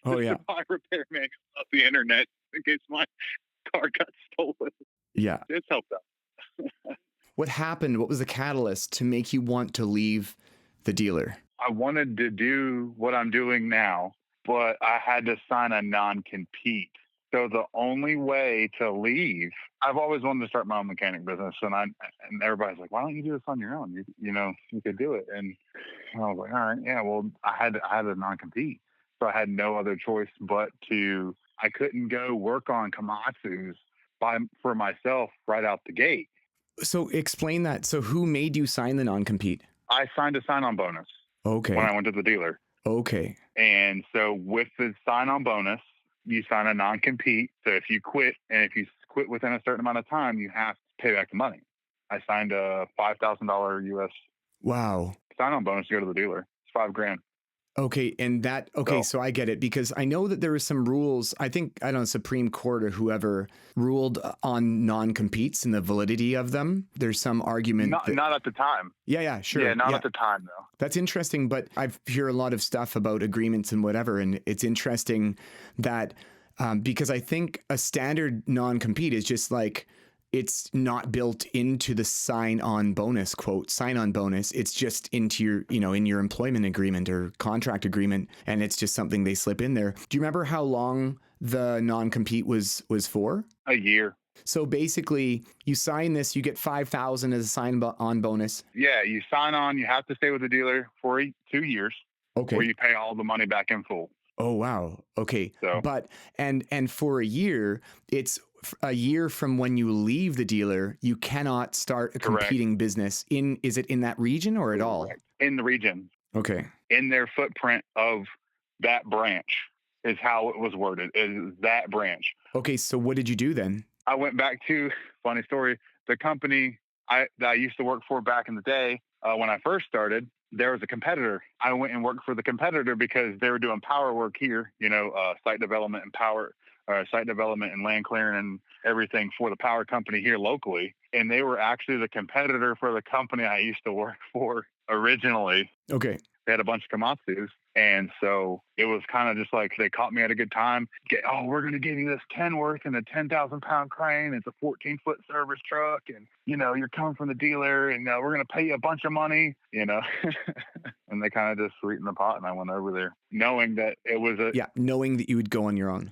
Oh yeah. To buy repair manuals off the internet in case my car got stolen. Yeah. It's helped out. What happened? What was the catalyst to make you want to leave the dealer? I wanted to do what I'm doing now, but I had to sign a non-compete. So the only way to leave, I've always wanted to start my own mechanic business, and everybody's like, "Why don't you do this on your own? You could do it." And I was like, "All right, yeah." Well, I had a non-compete, so I had no other choice but to. I couldn't go work on Komatsu's for myself right out the gate. So explain that. So who made you sign the non-compete? I signed a sign-on bonus. Okay. When I went to the dealer. Okay. And so with the sign-on bonus, you sign a non-compete. So if you quit, and if you quit within a certain amount of time, you have to pay back the money. I signed a $5,000 US sign-on bonus to go to the dealer. It's $5,000. Okay, and so I get it, because I know that there were some rules. I don't know, Supreme Court or whoever ruled on non-competes and the validity of them. There's some argument. Not at the time. Yeah, sure. Yeah, not at the time, though. That's interesting, but I've heard a lot of stuff about agreements and whatever, and it's interesting that because I think a standard non-compete is just like, it's not built into the sign-on bonus, quote, sign-on bonus. It's just into your, in your employment agreement or contract agreement, and it's just something they slip in there. Do you remember how long the non-compete was for? A year. So basically, you sign this, you get $5,000 as a sign-on bonus. Yeah, you sign on. You have to stay with the dealer for 2 years. Okay. Where you pay all the money back in full. Oh wow. Okay. So. But and for a year, it's a year from when you leave the dealer, you cannot start a competing business is it in that region or at all? In the region. Okay. In their footprint of that branch is how it was worded, is that branch. Okay. So what did you do then? I went back to, funny story, the company that I used to work for back in the day when I first started. There was a competitor. I went and worked for the competitor because they were doing power work here, site development and site development and land clearing and everything for the power company here locally. And they were actually the competitor for the company I used to work for originally. Okay. They had a bunch of Komatsus. And so it was kind of just like they caught me at a good time. We're going to give you this Kenworth and a 10,000-pound crane. It's a 14-foot service truck. And, you're coming from the dealer and we're going to pay you a bunch of money, And they kind of just sweetened the pot. And I went over there knowing that it was knowing that you would go on your own.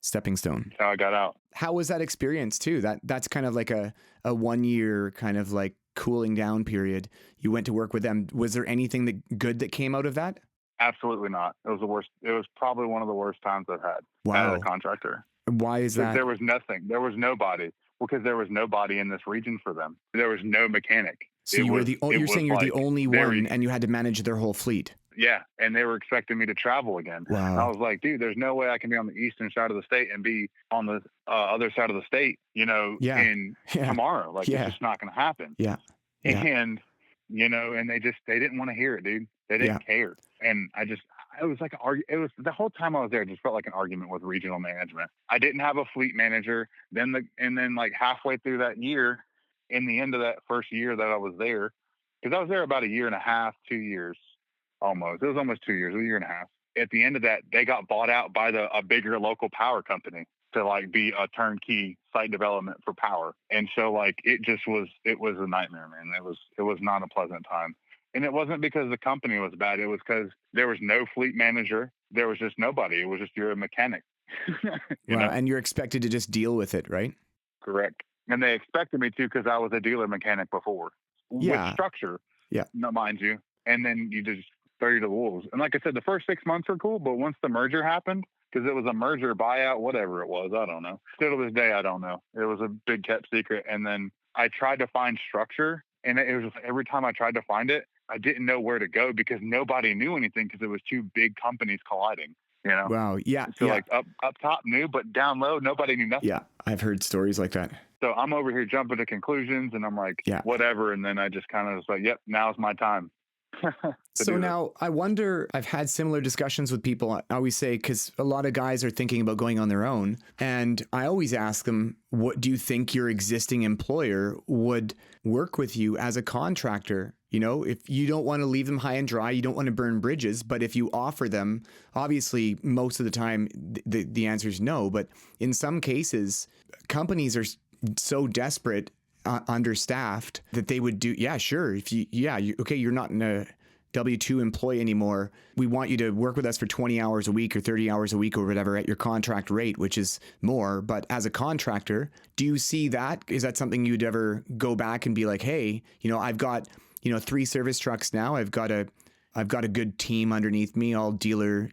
Stepping stone. That's how I got out. How was that experience too? That's kind of like a 1 year kind of like cooling down period. You went to work with them. Was there anything good that came out of that? Absolutely not. It was the worst. It was probably one of the worst times I've had as a contractor. Why is that? There was nothing. There was nobody. Well, because there was nobody in this region for them. There was no mechanic. So you're saying you're the only one and you had to manage their whole fleet. Yeah. And they were expecting me to travel again. Wow. And I was like, dude, there's no way I can be on the eastern side of the state and be on the other side of the state, tomorrow. Like, it's just not going to happen. Yeah. And, and they didn't want to hear it, dude. They didn't care. And it was like the whole time I was there, it just felt like an argument with regional management. I didn't have a fleet manager. Then like halfway through that year, in the end of that first year that I was there, because I was there about a year and a half, 2 years, almost. It was almost 2 years, a year and a half. At the end of that, they got bought out by a bigger local power company to like be a turnkey site development for power. And so like it was a nightmare, man. It was not a pleasant time. And it wasn't because the company was bad. It was because there was no fleet manager. There was just nobody. It was just you're a mechanic. And you're expected to just deal with it, right? Correct. And they expected me to because I was a dealer mechanic before. Yeah. With structure. Yeah. Mind you. And then you just throw you to the wolves. And like I said, the first 6 months were cool, but once the merger happened, because it was a merger, buyout, whatever it was, I don't know. Still to this day, I don't know. It was a big kept secret. And then I tried to find structure, and it was every time I tried to find it, I didn't know where to go because nobody knew anything because it was two big companies colliding. Wow. Yeah. So like up top knew, but down low, nobody knew nothing. Yeah. I've heard stories like that. So I'm over here jumping to conclusions, and I'm like, whatever. And then I just kind of was like, yep, now's my time. So now I wonder, I've had similar discussions with people. I always say, because a lot of guys are thinking about going on their own. And I always ask them, what do you think your existing employer would work with you as a contractor? If you don't want to leave them high and dry, you don't want to burn bridges. But if you offer them, obviously, most of the time, the answer is no. But in some cases, companies are so desperate, understaffed, that they would do, sure. If you're not in a W-2 employee anymore. We want you to work with us for 20 hours a week or 30 hours a week or whatever at your contract rate, which is more. But as a contractor, do you see that? Is that something you'd ever go back and be like, hey, I've got, 3 service trucks now. I've got a good team underneath me, all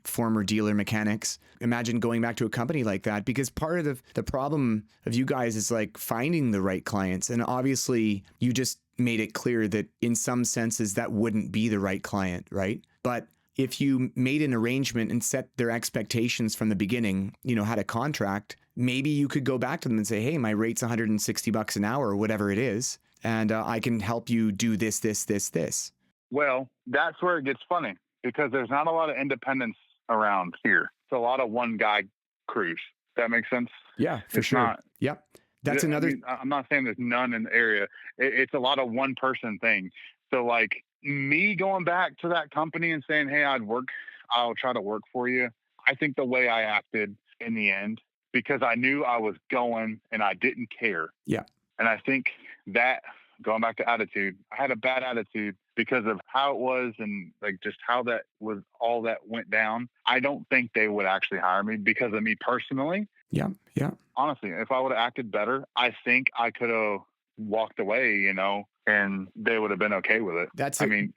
former dealer mechanics. Imagine going back to a company like that, because part of the problem of you guys is like finding the right clients. And obviously you just made it clear that in some senses that wouldn't be the right client, right? But if you made an arrangement and set their expectations from the beginning, had a contract, maybe you could go back to them and say, hey, my rate's $160 an hour or whatever it is. And I can help you do this, this, this, this. Well, that's where it gets funny, because there's not a lot of independence around here. It's a lot of one guy crews. That makes sense? Yeah, for sure. Yep. That's another. I'm not saying there's none in the area. It's a lot of one person thing. So like me going back to that company and saying, hey, I'll try to work for you. I think the way I acted in the end, because I knew I was going and I didn't care. Yeah. And I think that, going back to attitude, I had a bad attitude because of how it was and like just how that was, all that went down. I don't think they would actually hire me because of me personally. Yeah. Yeah. Honestly, if I would have acted better, I think I could have walked away, and they would have been okay with it.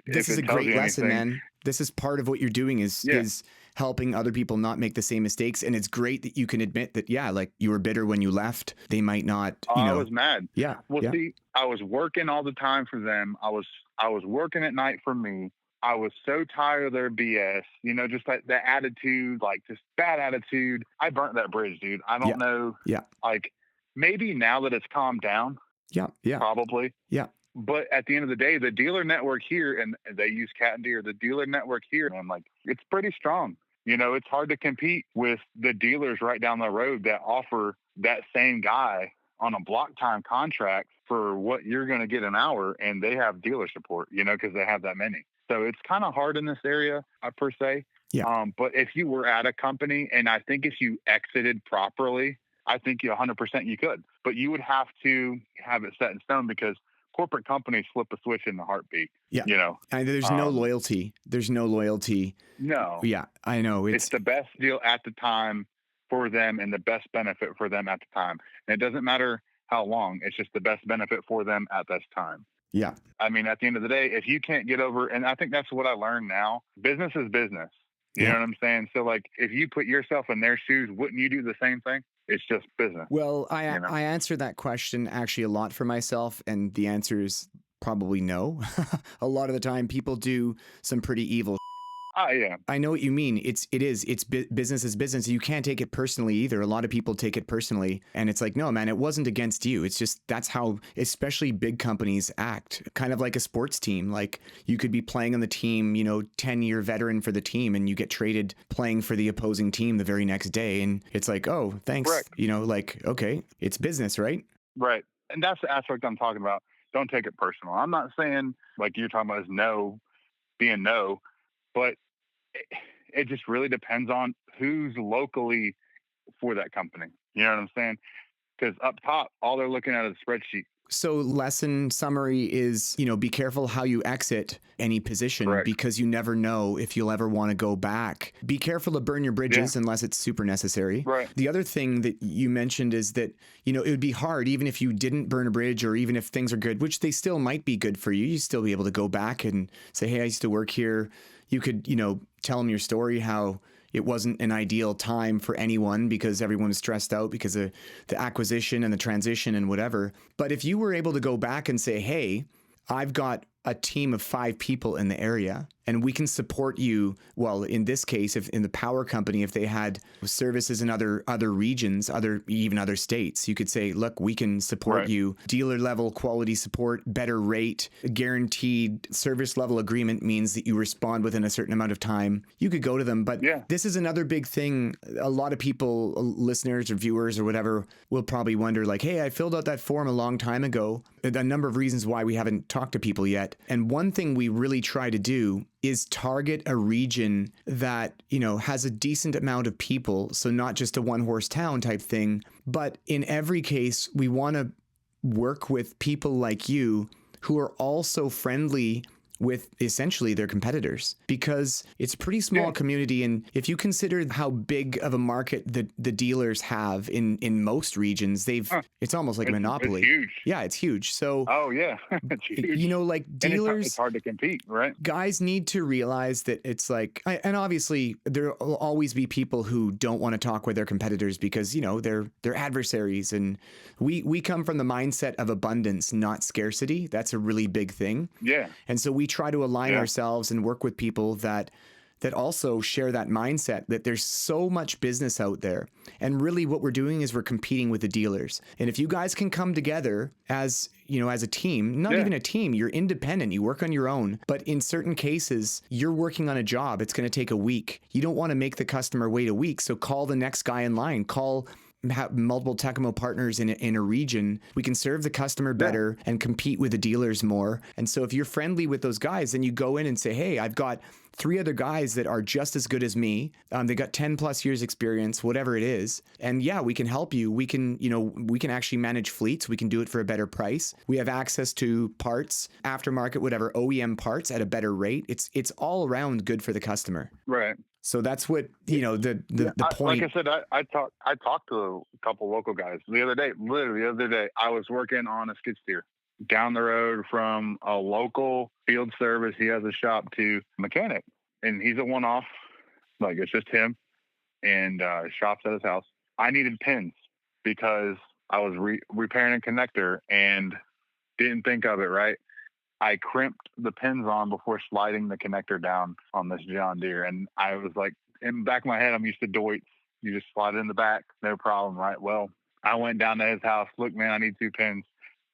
This is a great lesson, man. This is part of what you're doing is helping other people not make the same mistakes. And it's great that you can admit that, like you were bitter when you left. They might not, I was mad. Yeah. Well, see, I was working all the time for them. I was working at night for me. I was so tired of their BS, just like the attitude, like just bad attitude. I burnt that bridge, dude. I don't know. Yeah. Like maybe now that it's calmed down. Yeah. Yeah. Probably. Yeah. But at the end of the day, the dealer network here, and they use Cat and Deer, the dealer network here, and I'm like, it's pretty strong. It's hard to compete with the dealers right down the road that offer that same guy on a block time contract for what you're going to get an hour, and they have dealer support, because they have that many. So it's kind of hard in this area, per se. Yeah. But if you were at a company, and I think if you exited properly, I think you 100% you could. But you would have to have it set in stone, because corporate companies flip a switch in the heartbeat. Yeah. You know, And there's no loyalty. There's no loyalty. no, Yeah, I know. it's the best deal at the time for them and the best benefit for them at the time. And it doesn't matter how long, it's just the best benefit for them at this time. Yeah. I mean, at the end of the day, if you can't get over, and I think that's what I learned now, business is business. You know what I'm saying? So, like, if you put yourself in their shoes, wouldn't you do the same thing? It's just business. Well, I answer that question actually a lot for myself, and the answer is probably no. A lot of the time, people do some pretty evil. Yeah. I know what you mean. It's business is business. You can't take it personally either. A lot of people take it personally, and it's like, no, man, it wasn't against you. It's just that's how, especially big companies act. Kind of like a sports team. Like you could be playing on the team, 10-year veteran for the team, and you get traded playing for the opposing team the very next day, and it's like, oh, thanks. Correct. Like, okay, it's business, right? Right. And that's the aspect I'm talking about. Don't take it personal. I'm not saying like you're talking about is no, being no, but it just really depends on who's locally for that company. You know what I'm saying? Because up top, all they're looking at is a spreadsheet. So lesson summary is, be careful how you exit any position. Correct. Because you never know if you'll ever want to go back. Be careful to burn your bridges unless it's super necessary. Right. The other thing that you mentioned is that, it would be hard even if you didn't burn a bridge, or even if things are good, which they still might be good for you. You still be able to go back and say, hey, I used to work here. You could, tell them your story, how it wasn't an ideal time for anyone because everyone was stressed out because of the acquisition and the transition and whatever. But if you were able to go back and say, hey, I've got a team of 5 people in the area and we can support you. Well, in this case, if in the power company, if they had services in other regions, even other states, you could say, look, we can support you. Dealer level quality support, better rate, guaranteed service level agreement means that you respond within a certain amount of time. You could go to them. But this is another big thing. A lot of people, listeners or viewers or whatever, will probably wonder like, hey, I filled out that form a long time ago. A number of reasons why we haven't talked to people yet. And one thing we really try to do is target a region that, has a decent amount of people. So not just a one-horse town type thing, but in every case, we want to work with people like you who are also friendly with essentially their competitors, because it's a pretty small community. And if you consider how big of a market the dealers have in most regions, it's almost like a monopoly. It's huge. Yeah, it's huge. So, it's huge. Like dealers, it's hard to compete, right? Guys need to realize that it's like, and obviously there will always be people who don't want to talk with their competitors because, they're adversaries. And we come from the mindset of abundance, not scarcity. That's a really big thing. Yeah. And so we try to align ourselves and work with people that also share that mindset, that there's so much business out there. And really what we're doing is we're competing with the dealers. And if you guys can come together as, as a team, not even a team, you're independent, you work on your own. But in certain cases, you're working on a job. It's going to take a week. You don't want to make the customer wait a week. So call the next guy in line, have multiple Tekamo partners in a region. We can serve the customer better and compete with the dealers more. And so if you're friendly with those guys, then you go in and say, hey, I've got 3 other guys that are just as good as me. They got 10 plus years experience, whatever it is. And we can help you. We can, we can actually manage fleets. We can do it for a better price. We have access to parts, aftermarket, whatever, OEM parts at a better rate. It's all around good for the customer. Right. So that's what, the point. Like I said, I talked to a couple local guys literally the other day, I was working on a skid steer down the road from a local field service. He has a shop to mechanic, and he's a one-off. Like, it's just him and shops at his house. I needed pins because I was repairing a connector and didn't think of it right. I crimped the pins on before sliding the connector down on this John Deere. And I was like, in the back of my head, I'm used to Deutz. You just slide it in the back, no problem, right? Well, I went down to his house. Look, man, I need 2 pins.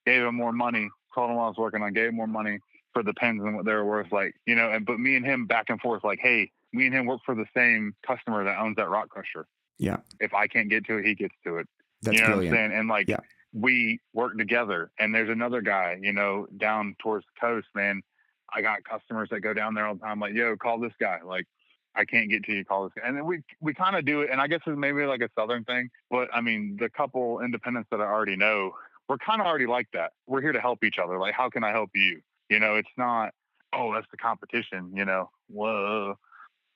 Gave him more money. Told him what I was working on. Gave him more money for the pins than what they were worth. Like, but me and him back and forth, like, hey, me and him work for the same customer that owns that rock crusher. Yeah. If I can't get to it, he gets to it. That's brilliant. What I'm saying? And we work together. And there's another guy, down towards the coast, man. I got customers that go down there all the time, like, yo, call this guy. Like, I can't get to you, call this guy. And then we kind of do it. And I guess it's maybe like a Southern thing, but I mean, the couple independents that I already know, we're kind of already like that. We're here to help each other. Like, how can I help you? It's not, oh, that's the competition, whoa,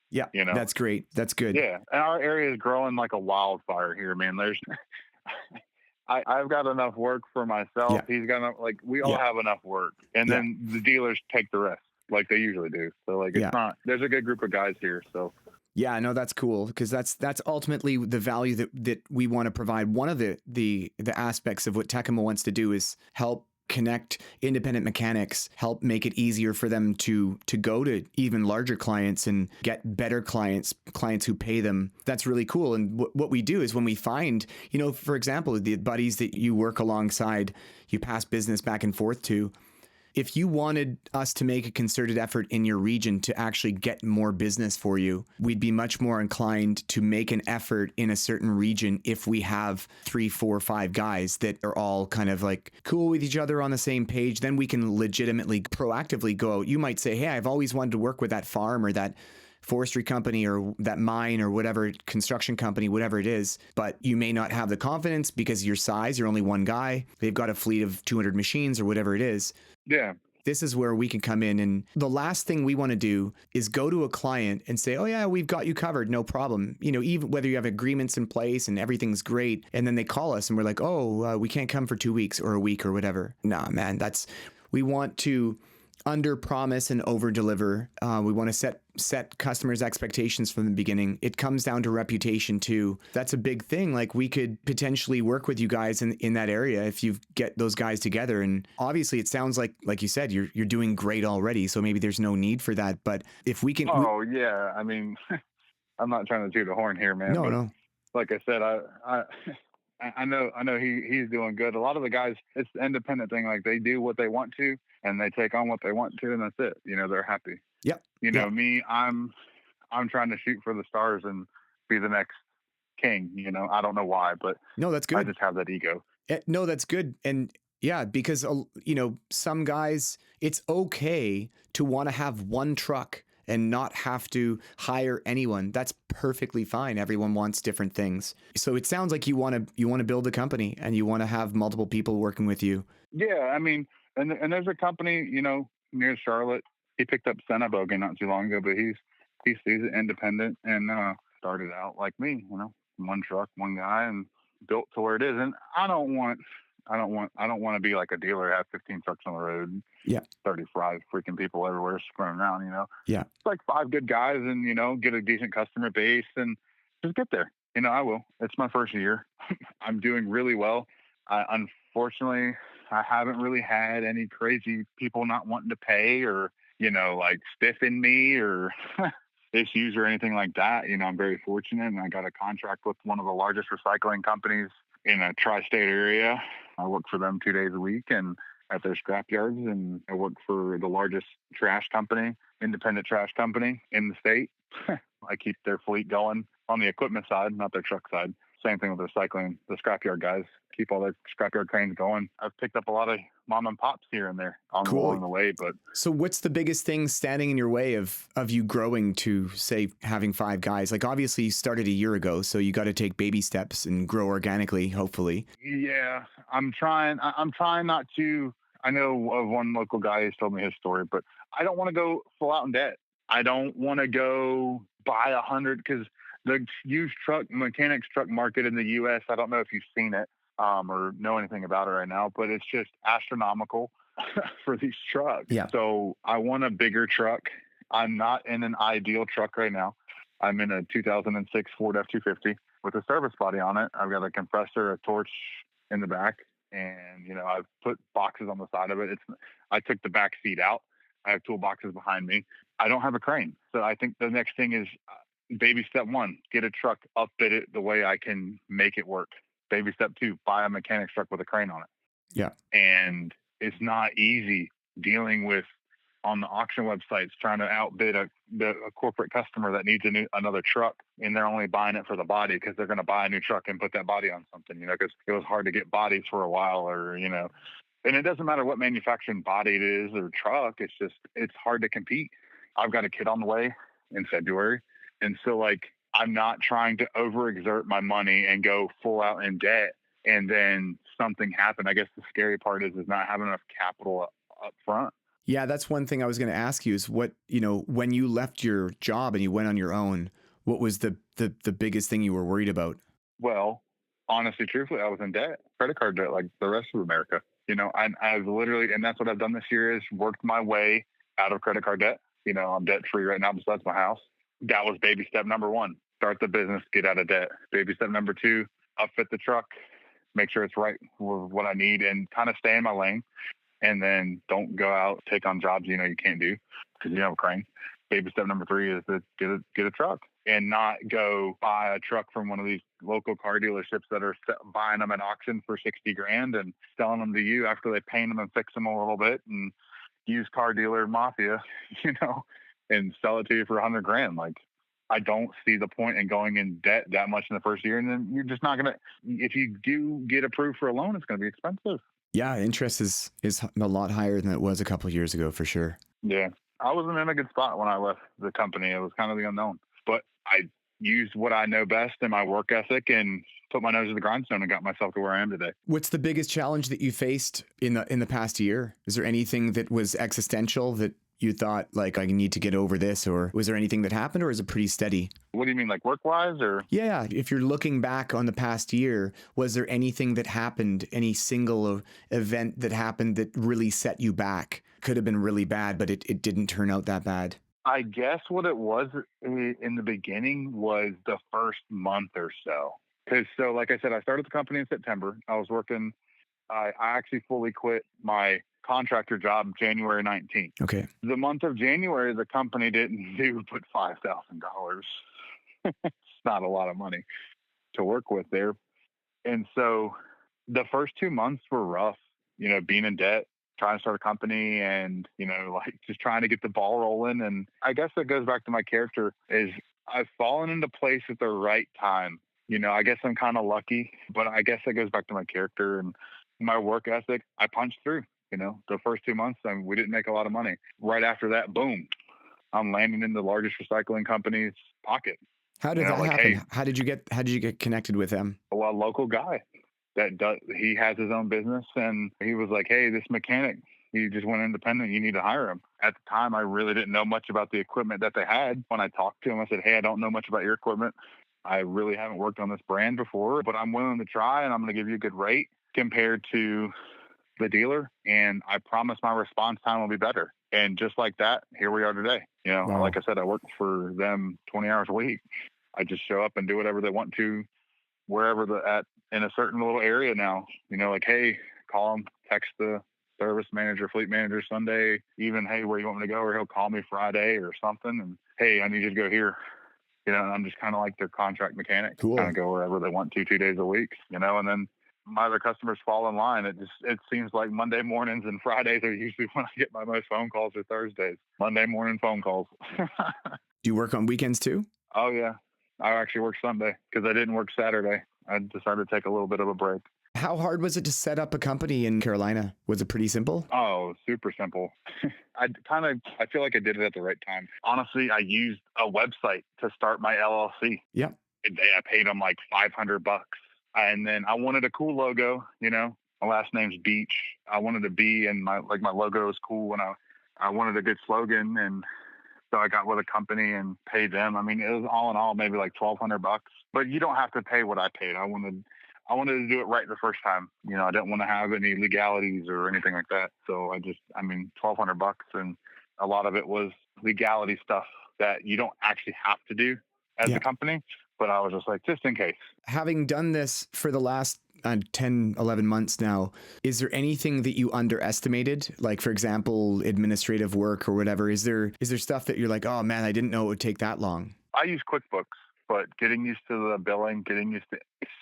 Yeah, that's great. That's good. yeah. And our area is growing like a wildfire here, man. I've got enough work for myself. Yeah, He's got enough, like, we all yeah, have enough work. And yeah, then the dealers take the rest like they usually do. So, like, it's yeah. not, there's a good group of guys here. So, Yeah, no, that's cool because that's ultimately the value that we want to provide. One of the aspects of what Tekamo wants to do is help connect independent mechanics, help make it easier for them to go to even larger clients and get better clients who pay them. That's really cool. And what we do is when we find, for example, the buddies that you work alongside, you pass business back and forth to. If you wanted us to make a concerted effort in your region to actually get more business for you, we'd be much more inclined to make an effort in a certain region if we have 3, 4, 5 guys that are all kind of like cool with each other on the same page. Then we can legitimately, proactively go out. You might say, hey, I've always wanted to work with that farm or that forestry company or that mine or whatever, construction company, whatever it is, but you may not have the confidence because of your size, you're only one guy. They've got a fleet of 200 machines or whatever it is. yeah. This is where we can come in. And the last thing we want to do is go to a client and say, oh yeah, we've got you covered. No problem. Even whether you have agreements in place and everything's great. And then they call us and we're like, oh, we can't come for 2 weeks or a week or whatever. Nah, man, we want to under promise and over deliver. We want to set customers' expectations from the beginning. It comes down to reputation too. That's a big thing. Like we could potentially work with you guys in that area if you get those guys together. And obviously it sounds like you said, you're doing great already. So maybe there's no need for that. But if we can, Oh, yeah. I mean, I'm not trying to toot a horn here, man. no. Like I said, I know he's doing good. A lot of the guys, it's the independent thing. Like they do what they want to, and they take on what they want to, and that's it. They're happy. Yep. Me, I'm trying to shoot for the stars and be the next king. I don't know why, but No, that's good. I just have that ego. No, that's good. And yeah, because, some guys, it's okay to want to have one truck and not have to hire anyone. That's perfectly fine. Everyone wants different things. So it sounds like you want to build a company and you want to have multiple people working with you. Yeah. I mean, and there's a company, near Charlotte. He picked up Sennabogen not too long ago, but he's independent and started out like me, one truck, one guy, and built to where it is. And I don't want to be like a dealer, have 15 trucks on the road, Yeah. 35 freaking people everywhere screwing around. Yeah. It's like 5 good guys, and get a decent customer base and just get there. I will. It's my first year. I'm doing really well. Unfortunately, I haven't really had any crazy people not wanting to pay or like stiffing me or issues or anything like that. I'm very fortunate, and I got a contract with one of the largest recycling companies in a tri-state area. I work for them 2 days a week and at their scrap yards, and I work for the largest trash company, independent trash company in the state. I keep their fleet going on the equipment side, not their truck side. Same thing with recycling, the scrapyard guys keep all their scrapyard cranes going. I've picked up a lot of mom and pops here and there along the way. But so what's the biggest thing standing in your way of you growing to, say, having 5 guys? Like obviously you started a year ago, so you got to take baby steps and grow organically, hopefully. Yeah, I'm trying not to. I know of one local guy who's told me his story, but I don't want to go full out in debt. I don't want to go buy 100 because the used mechanics truck market in the U.S., I don't know if you've seen it or know anything about it right now, but it's just astronomical for these trucks. Yeah. So I want a bigger truck. I'm not in an ideal truck right now. I'm in a 2006 Ford F-250 with a service body on it. I've got a compressor, a torch in the back, and I've put boxes on the side of it. I took the back seat out. I have toolboxes behind me. I don't have a crane, so I think the next thing is baby step 1: get a truck, upfit it the way I can make it work. Baby step 2: buy a mechanic's truck with a crane on it. Yeah. And it's not easy dealing with on the auction websites trying to outbid a corporate customer that needs another truck, and they're only buying it for the body because they're going to buy a new truck and put that body on something, because it was hard to get bodies for a while, or And it doesn't matter what manufacturing body it is or truck. It's just, it's hard to compete. I've got a kid on the way in February. And so, like, I'm not trying to overexert my money and go full out in debt and then something happen. I guess the scary part is not having enough capital up front. Yeah, that's one thing I was going to ask you is what, when you left your job and you went on your own, what was the biggest thing you were worried about? Well, honestly, truthfully, I was in debt, credit card debt, like the rest of America. I've literally, and that's what I've done this year is worked my way out of credit card debt. I'm debt free right now besides my house. That was baby step number one. Start the business, get out of debt. Baby step number two, upfit the truck, make sure it's right for what I need and kind of stay in my lane. And then don't go out, take on jobs you can't do because you don't have a crane. Baby step number three is to get a truck and not go buy a truck from one of these local car dealerships that are buying them at auction for 60 grand and selling them to you after they paint them and fix them a little bit and used car dealer mafia, and sell it to you for 100 grand. Like, I don't see the point in going in debt that much in the first year. And then you're just not going to, if you do get approved for a loan, it's going to be expensive. Yeah, interest is a lot higher than it was a couple of years ago for sure. Yeah. I wasn't in a good spot when I left the company. It was kind of the unknown. But I used what I know best in my work ethic and put my nose to the grindstone and got myself to where I am today. What's the biggest challenge that you faced in the past year? Is there anything that was existential that you thought, like, I need to get over this? Or was there anything that happened, or is it pretty steady? What do you mean, like work-wise or? Yeah, if you're looking back on the past year, was there anything that happened, any single event that happened that really set you back? Could have been really bad, but it didn't turn out that bad. I guess what it was in the beginning was the first month or so. Because, so like I said, I started the company in September. I actually fully quit my contractor job January 19th. Okay. The month of January, the company didn't do but $5,000. It's not a lot of money to work with there. And so the first 2 months were rough, being in debt, trying to start a company and, like just trying to get the ball rolling. And I guess that goes back to my character is I've fallen into place at the right time. I guess I'm kind of lucky, but I guess that goes back to my character and my work ethic. I punched through, the first 2 months and we didn't make a lot of money. Right after that, boom, I'm landing in the largest recycling company's pocket. How did that happen? Hey, how did you get connected with them? Well, a local guy he has his own business and he was like, hey, this mechanic, he just went independent. You need to hire him. At the time, I really didn't know much about the equipment that they had. When I talked to him, I said, hey, I don't know much about your equipment. I really haven't worked on this brand before, but I'm willing to try and I'm going to give you a good rate compared to the dealer. And I promise my response time will be better. And just like that, here we are today. Wow. Like I said, I work for them 20 hours a week. I just show up and do whatever they want to, wherever they're at in a certain little area now. Like, hey, call them, text the service manager, fleet manager Sunday, even, hey, where you want me to go? Or he'll call me Friday or something. And, hey, I need you to go here. And I'm just kind of like their contract mechanic. Cool. Kind of go wherever they want to 2 days a week, and then my other customers fall in line. It seems like Monday mornings and Fridays are usually when I get my most phone calls, or Thursdays. Monday morning phone calls. Do you work on weekends too? Oh, yeah. I actually work Sunday because I didn't work Saturday. I decided to take a little bit of a break. How hard was it to set up a company in Carolina? Was it pretty simple? Oh, super simple. I feel like I did it at the right time. Honestly, I used a website to start my LLC. Yep. I paid them like $500. And then I wanted a cool logo, my last name's Beach. I wanted to be, and my logo was cool. And I wanted a good slogan. And so I got with a company and paid them. I mean, it was all in all, maybe like $1,200, but you don't have to pay what I paid. I wanted to do it right the first time. I didn't want to have any legalities or anything like that. So $1,200, and a lot of it was legality stuff that you don't actually have to do as a company. But I was just like, just in case. Having done this for the last 10, 11 months now, is there anything that you underestimated? Like, for example, administrative work or whatever? Is there stuff that you're like, oh man, I didn't know it would take that long? I use QuickBooks, but getting used to the billing, getting used to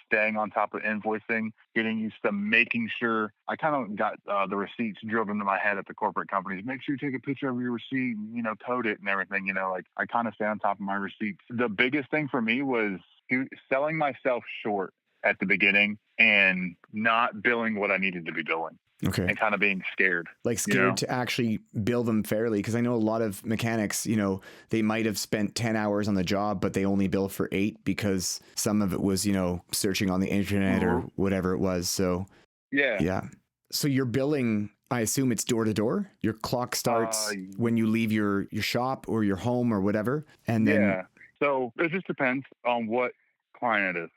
staying on top of invoicing, getting used to making sure I kind of got the receipts drilled into my head at the corporate companies. Make sure you take a picture of your receipt and, code it and everything, like I kind of stay on top of my receipts. The biggest thing for me was selling myself short at the beginning and not billing what I needed to be billing. Okay. and kind of being scared. Like scared to actually bill them fairly. Cause I know a lot of mechanics, they might have spent 10 hours on the job, but they only bill for 8 because some of it was, searching on the internet or whatever it was. So yeah. So you're billing, I assume it's door to door. Your clock starts when you leave your shop or your home or whatever. And then so it just depends on what client it is.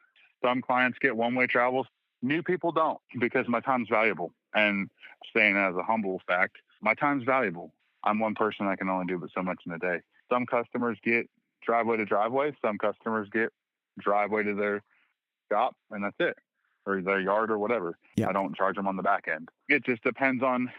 Some clients get one-way travels. New people don't, because my time's valuable. And saying as a humble fact, my time's valuable. I'm one person. I can only do but so much in a day. Some customers get driveway to driveway. Some customers get driveway to their shop, and that's it, or their yard or whatever. Yeah. I don't charge them on the back end. It just depends on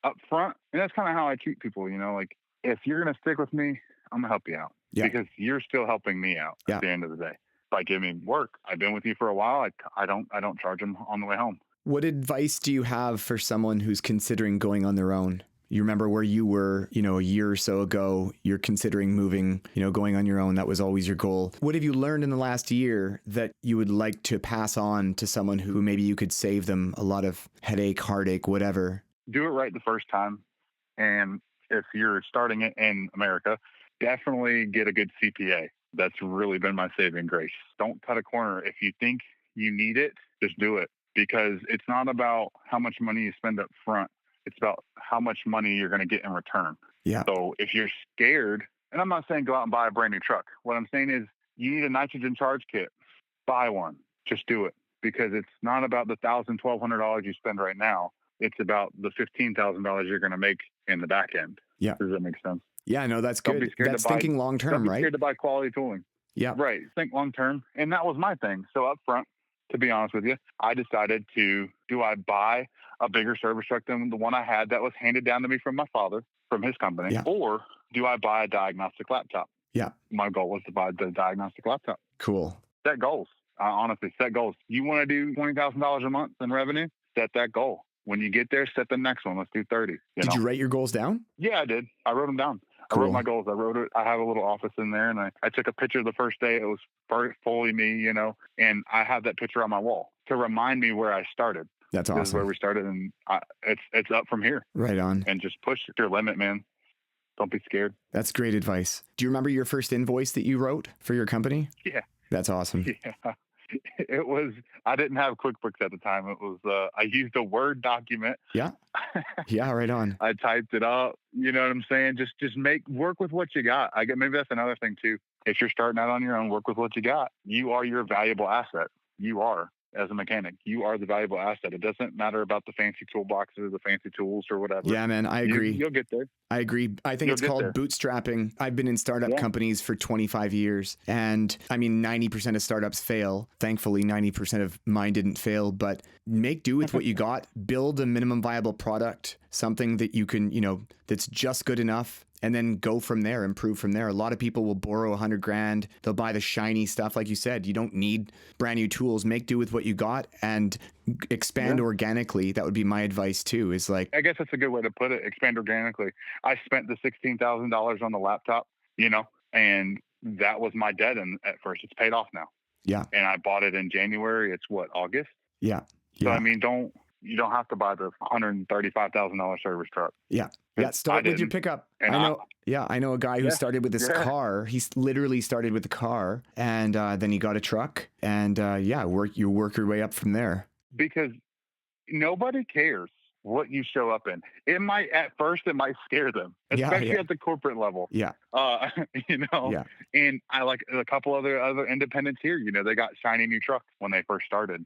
up front. And that's kind of how I treat people, like if you're going to stick with me, I'm going to help you out because you're still helping me out at the end of the day. By giving me work, I've been with you for a while. I don't charge them on the way home. What advice do you have for someone who's considering going on their own? You remember where you were, a year or so ago, you're considering moving, going on your own. That was always your goal. What have you learned in the last year that you would like to pass on to someone who maybe you could save them a lot of headache, heartache, whatever? Do it right the first time. And if you're starting it in America, definitely get a good CPA. That's really been my saving grace. Don't cut a corner. If you think you need it, just do it, because it's not about how much money you spend up front. It's about how much money you're going to get in return. Yeah. So if you're scared, and I'm not saying go out and buy a brand new truck. What I'm saying is you need a nitrogen charge kit. Buy one. Just do it, because it's not about the $1,000, $1,200 you spend right now. It's about the $15,000 you're going to make in the back end. Yeah. Does that make sense? Yeah, no, that's good. That's thinking long term, right? Don't be scared to buy quality tooling. Yeah. Right. Think long term. And that was my thing. So up front, to be honest with you, I decided do I buy a bigger service truck than the one I had that was handed down to me from my father, from his company, or do I buy a diagnostic laptop? Yeah. My goal was to buy the diagnostic laptop. Cool. Set goals. Honestly, set goals. You want to do $20,000 a month in revenue? Set that goal. When you get there, set the next one. Let's do 30. Did you write your goals down? Yeah, I did. I wrote them down. Cool. I wrote my goals. I wrote it. I have a little office in there, and I took a picture the first day. It was fully me, and I have that picture on my wall to remind me where I started. That's awesome. This is where we started, and it's up from here. Right on. And just push your limit, man. Don't be scared. That's great advice. Do you remember your first invoice that you wrote for your company? Yeah. That's awesome. Yeah. It was, I didn't have QuickBooks at the time. It was, I used a Word document. Yeah. Yeah. Right on. I typed it up. You know what I'm saying? Just work with what you got. Maybe that's another thing too. If you're starting out on your own, work with what you got. You are your valuable asset. You are. As a mechanic, you are the valuable asset. It doesn't matter about the fancy toolboxes, the fancy tools or whatever. Yeah, man, I agree. You'll get there. I agree. I think it's called bootstrapping. I've been in startup companies for 25 years. And 90% of startups fail. Thankfully, 90% of mine didn't fail. But make do with what you got. Build a minimum viable product, something that you can, that's just good enough. And then go from there, improve from there. A lot of people will borrow $100,000. They'll buy the shiny stuff. Like you said, you don't need brand new tools. Make do with what you got and expand organically. That would be my advice too, is like, I guess that's a good way to put it. Expand organically. I spent the $16,000 on the laptop, and that was my debt. And at first it's paid off now. Yeah. And I bought it in January. It's August? Yeah. So, you don't have to buy the $135,000 service truck. Yeah. Yeah. Start with your pickup. I know a guy who started with his car. He's literally started with the car, and then he got a truck, and you work your way up from there. Because nobody cares what you show up in. At first it might scare them, especially at the corporate level. Yeah. Yeah. And I like a couple other independents here, they got shiny new trucks when they first started.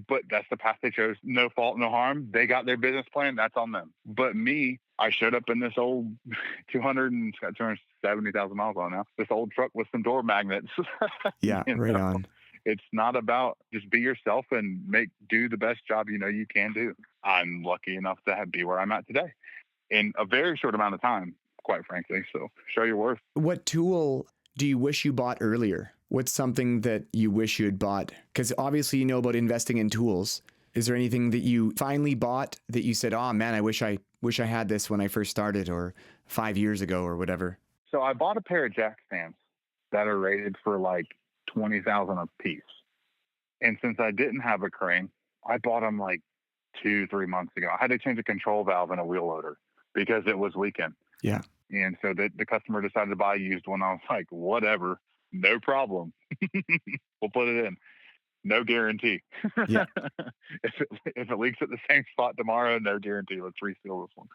But that's the path they chose. No fault, no harm. They got their business plan. That's on them. But me, I showed up in this old 270,000 miles on now. This old truck with some door magnets. Yeah, right on. It's not about just be yourself and do the best job you can do. I'm lucky enough to be where I'm at today in a very short amount of time, quite frankly. So show your worth. What tool do you wish you bought earlier? What's something that you wish you had bought? Because obviously you know about investing in tools. Is there anything that you finally bought that you said, oh man, I wish I had this when I first started or 5 years ago or whatever? So I bought a pair of jack stands that are rated for like $20,000 a piece. And since I didn't have a crane, I bought them like 2-3 months ago. I had to change a control valve in a wheel loader because it was leaking. Yeah. And so the customer decided to buy a used one. I was like, whatever, no problem. We'll put it in. No guarantee. Yeah. if it leaks at the same spot tomorrow, no guarantee. Let's reseal this one.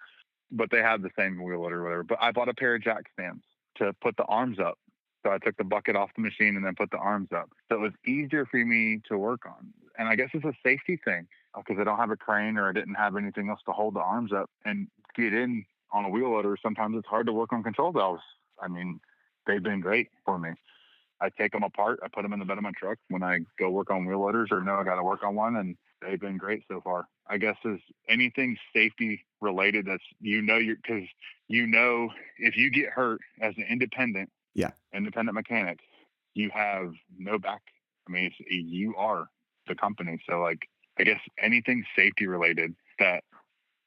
But they have the same wheel loader or whatever. But I bought a pair of jack stands to put the arms up. So I took the bucket off the machine and then put the arms up. So it was easier for me to work on. And I guess it's a safety thing because I don't have a crane or I didn't have anything else to hold the arms up and get in on a wheel loader. Sometimes it's hard to work on control valves. I mean, they've been great for me. I take them apart. I put them in the bed of my truck when I go work on wheel loaders or know I got to work on one, and they've been great so far. I guess is anything safety related that's because if you get hurt as an independent mechanic, you have no back. I mean, you are the company. So like, I guess anything safety related that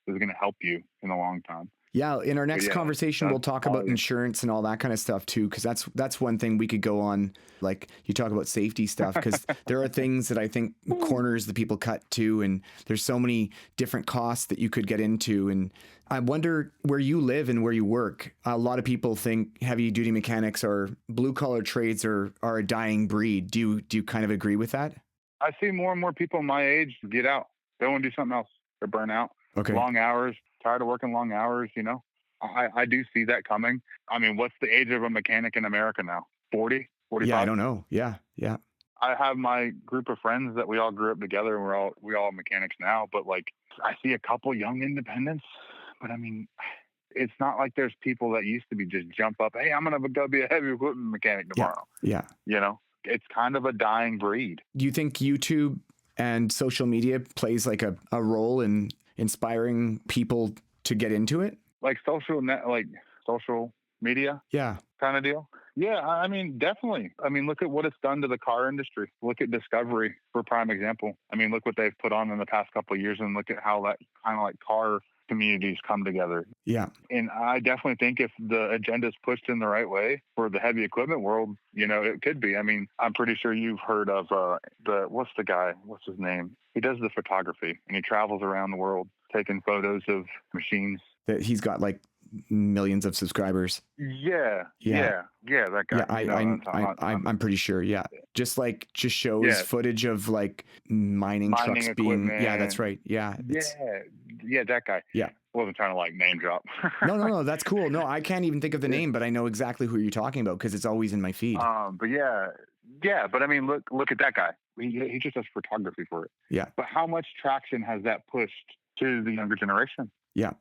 is going to help you in the long time. Yeah, in our next conversation, we'll talk about insurance and all that kind of stuff too, because that's one thing we could go on. Like you talk about safety stuff, because there are things that I think corners that people cut too, and there's so many different costs that you could get into. And I wonder where you live and where you work. A lot of people think heavy duty mechanics or blue collar trades are a dying breed. Do you kind of agree with that? I see more and more people my age get out. They want to do something else. They're burnt out. Okay. Long hours. Tired of working long hours, I do see that coming. I mean, what's the age of a mechanic in America now? 40, 45? Yeah, I don't know. Yeah. I have my group of friends that we all grew up together, and we all mechanics now. But like, I see a couple young independents, but I mean, it's not like there's people that used to be just jump up. Hey, I'm gonna go be a heavy equipment mechanic tomorrow. Yeah. It's kind of a dying breed. Do you think YouTube and social media plays like a role in inspiring people to get into it? Like social media? Yeah. Kind of deal? Yeah, I mean, definitely. I mean, look at what it's done to the car industry. Look at Discovery for prime example. I mean, look what they've put on in the past couple of years and look at how that kind of like car communities come together. Yeah. And I definitely think if the agenda is pushed in the right way for the heavy equipment world, it could be. I mean, I'm pretty sure you've heard of what's the guy? What's his name? He does the photography and he travels around the world taking photos of machines. That he's got like millions of subscribers. Yeah, that guy. Yeah, I'm pretty sure. Yeah, just shows footage of like mining trucks being. Yeah, that's right. Yeah, that guy. Yeah, wasn't trying to like name drop. No, that's cool. No, I can't even think of the name, but I know exactly who you're talking about because it's always in my feed. But but I mean, look at that guy. He just does photography for it. Yeah. But how much traction has that pushed to the younger generation? Yeah.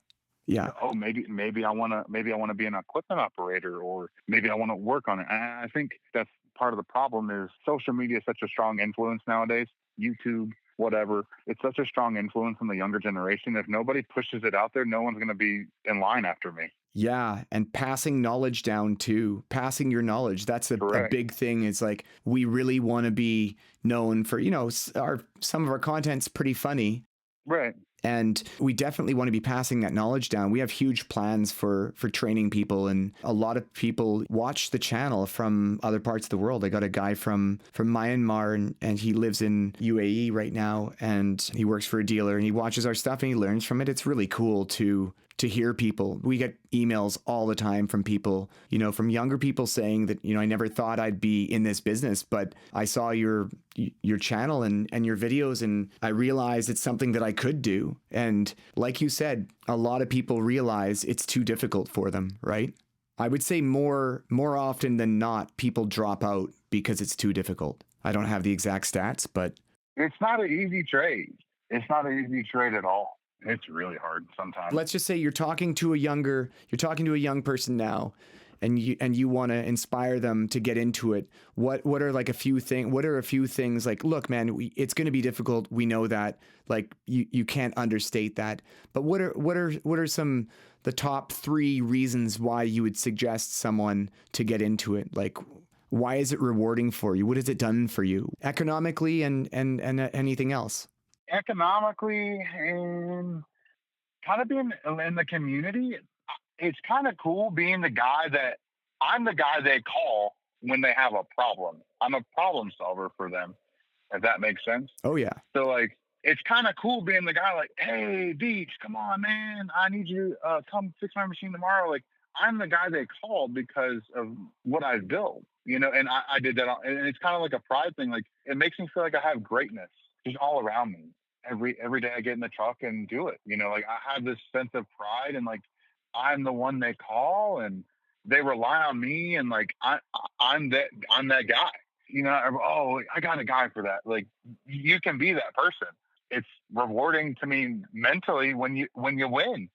Yeah. Oh, maybe I want to be an equipment operator, or maybe I want to work on it. And I think that's part of the problem is social media is such a strong influence nowadays. YouTube, whatever, it's such a strong influence on the younger generation. If nobody pushes it out there, no one's going to be in line after me. Yeah. And passing knowledge down too, passing your knowledge. That's a big thing. It's like, we really want to be known for, some of our content's pretty funny. Right. And we definitely want to be passing that knowledge down. We have huge plans for training people, and a lot of people watch the channel from other parts of the world. I got a guy from Myanmar, and he lives in UAE right now, and he works for a dealer, and he watches our stuff and he learns from it. It's really cool to hear people. We get emails all the time from people, from younger people saying that, I never thought I'd be in this business, but I saw your channel and your videos, and I realized it's something that I could do. And like you said, a lot of people realize it's too difficult for them, right? I would say more often than not, people drop out because it's too difficult. I don't have the exact stats, but it's not an easy trade. It's not an easy trade at all. It's really hard sometimes. Let's just say you're talking to a young person now, and you want to inspire them to get into it. What are like a few things like, look, man, it's going to be difficult. We know that. Like you can't understate that. But what are the top 3 reasons why you would suggest someone to get into it? Like, why is it rewarding for you? What has it done for you economically and anything else? Economically and kind of being in the community, it's kind of cool being I'm the guy they call when they have a problem. I'm a problem solver for them, if that makes sense. Oh yeah. So like it's kind of cool being the guy like, hey, Beach, come on, man. I need you to come fix my machine tomorrow. Like, I'm the guy they called because of what I've built, and I did that. And it's kind of like a pride thing. Like, it makes me feel like I have greatness just all around me. Every day I get in the truck and do it. Like, I have this sense of pride, and like, I'm the one they call, and they rely on me, and like, I'm that guy. Oh, I got a guy for that. Like, you can be that person. It's rewarding to me mentally when you win.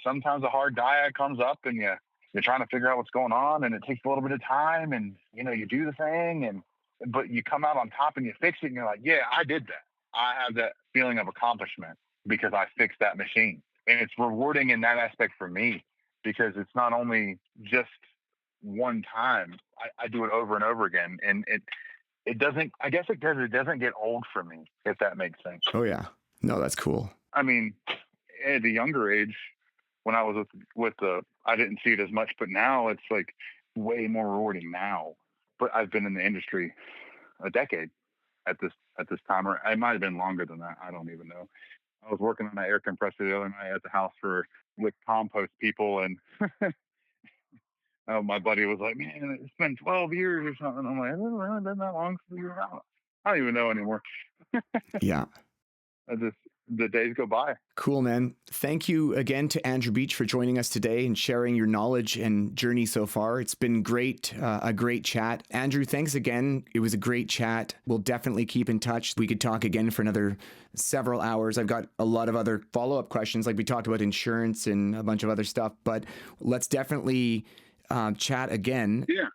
Sometimes a hard diet comes up, and you're trying to figure out what's going on, and it takes a little bit of time, and you do the thing, but you come out on top and you fix it, and you're like, yeah, I did that. I have that feeling of accomplishment because I fixed that machine, and it's rewarding in that aspect for me because it's not only just one time. I do it over and over again, and it doesn't, I guess it doesn't get old for me, if that makes sense. Oh yeah. No, that's cool. I mean, at a younger age, when I was with the, I didn't see it as much, but now it's like way more rewarding now. But I've been in the industry a decade at this time, or it might have been longer than that. I don't even know. I was working on an air compressor the other night at the house with compost people, and my buddy was like, "Man, it's been 12 years or something." I'm like, "Has it really been that long since you're out?" I don't even know anymore. Yeah. The days go by. Cool, man. Thank you again to Andrew Beach for joining us today and sharing your knowledge and journey so far. It's been great, a great chat. Andrew, thanks again. It was a great chat. We'll definitely keep in touch. We could talk again for another several hours. I've got a lot of other follow-up questions, like we talked about insurance and a bunch of other stuff, but let's definitely chat again. Yeah.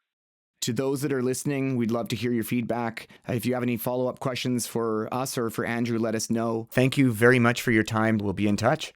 To those that are listening, we'd love to hear your feedback. If you have any follow-up questions for us or for Andrew, let us know. Thank you very much for your time. We'll be in touch.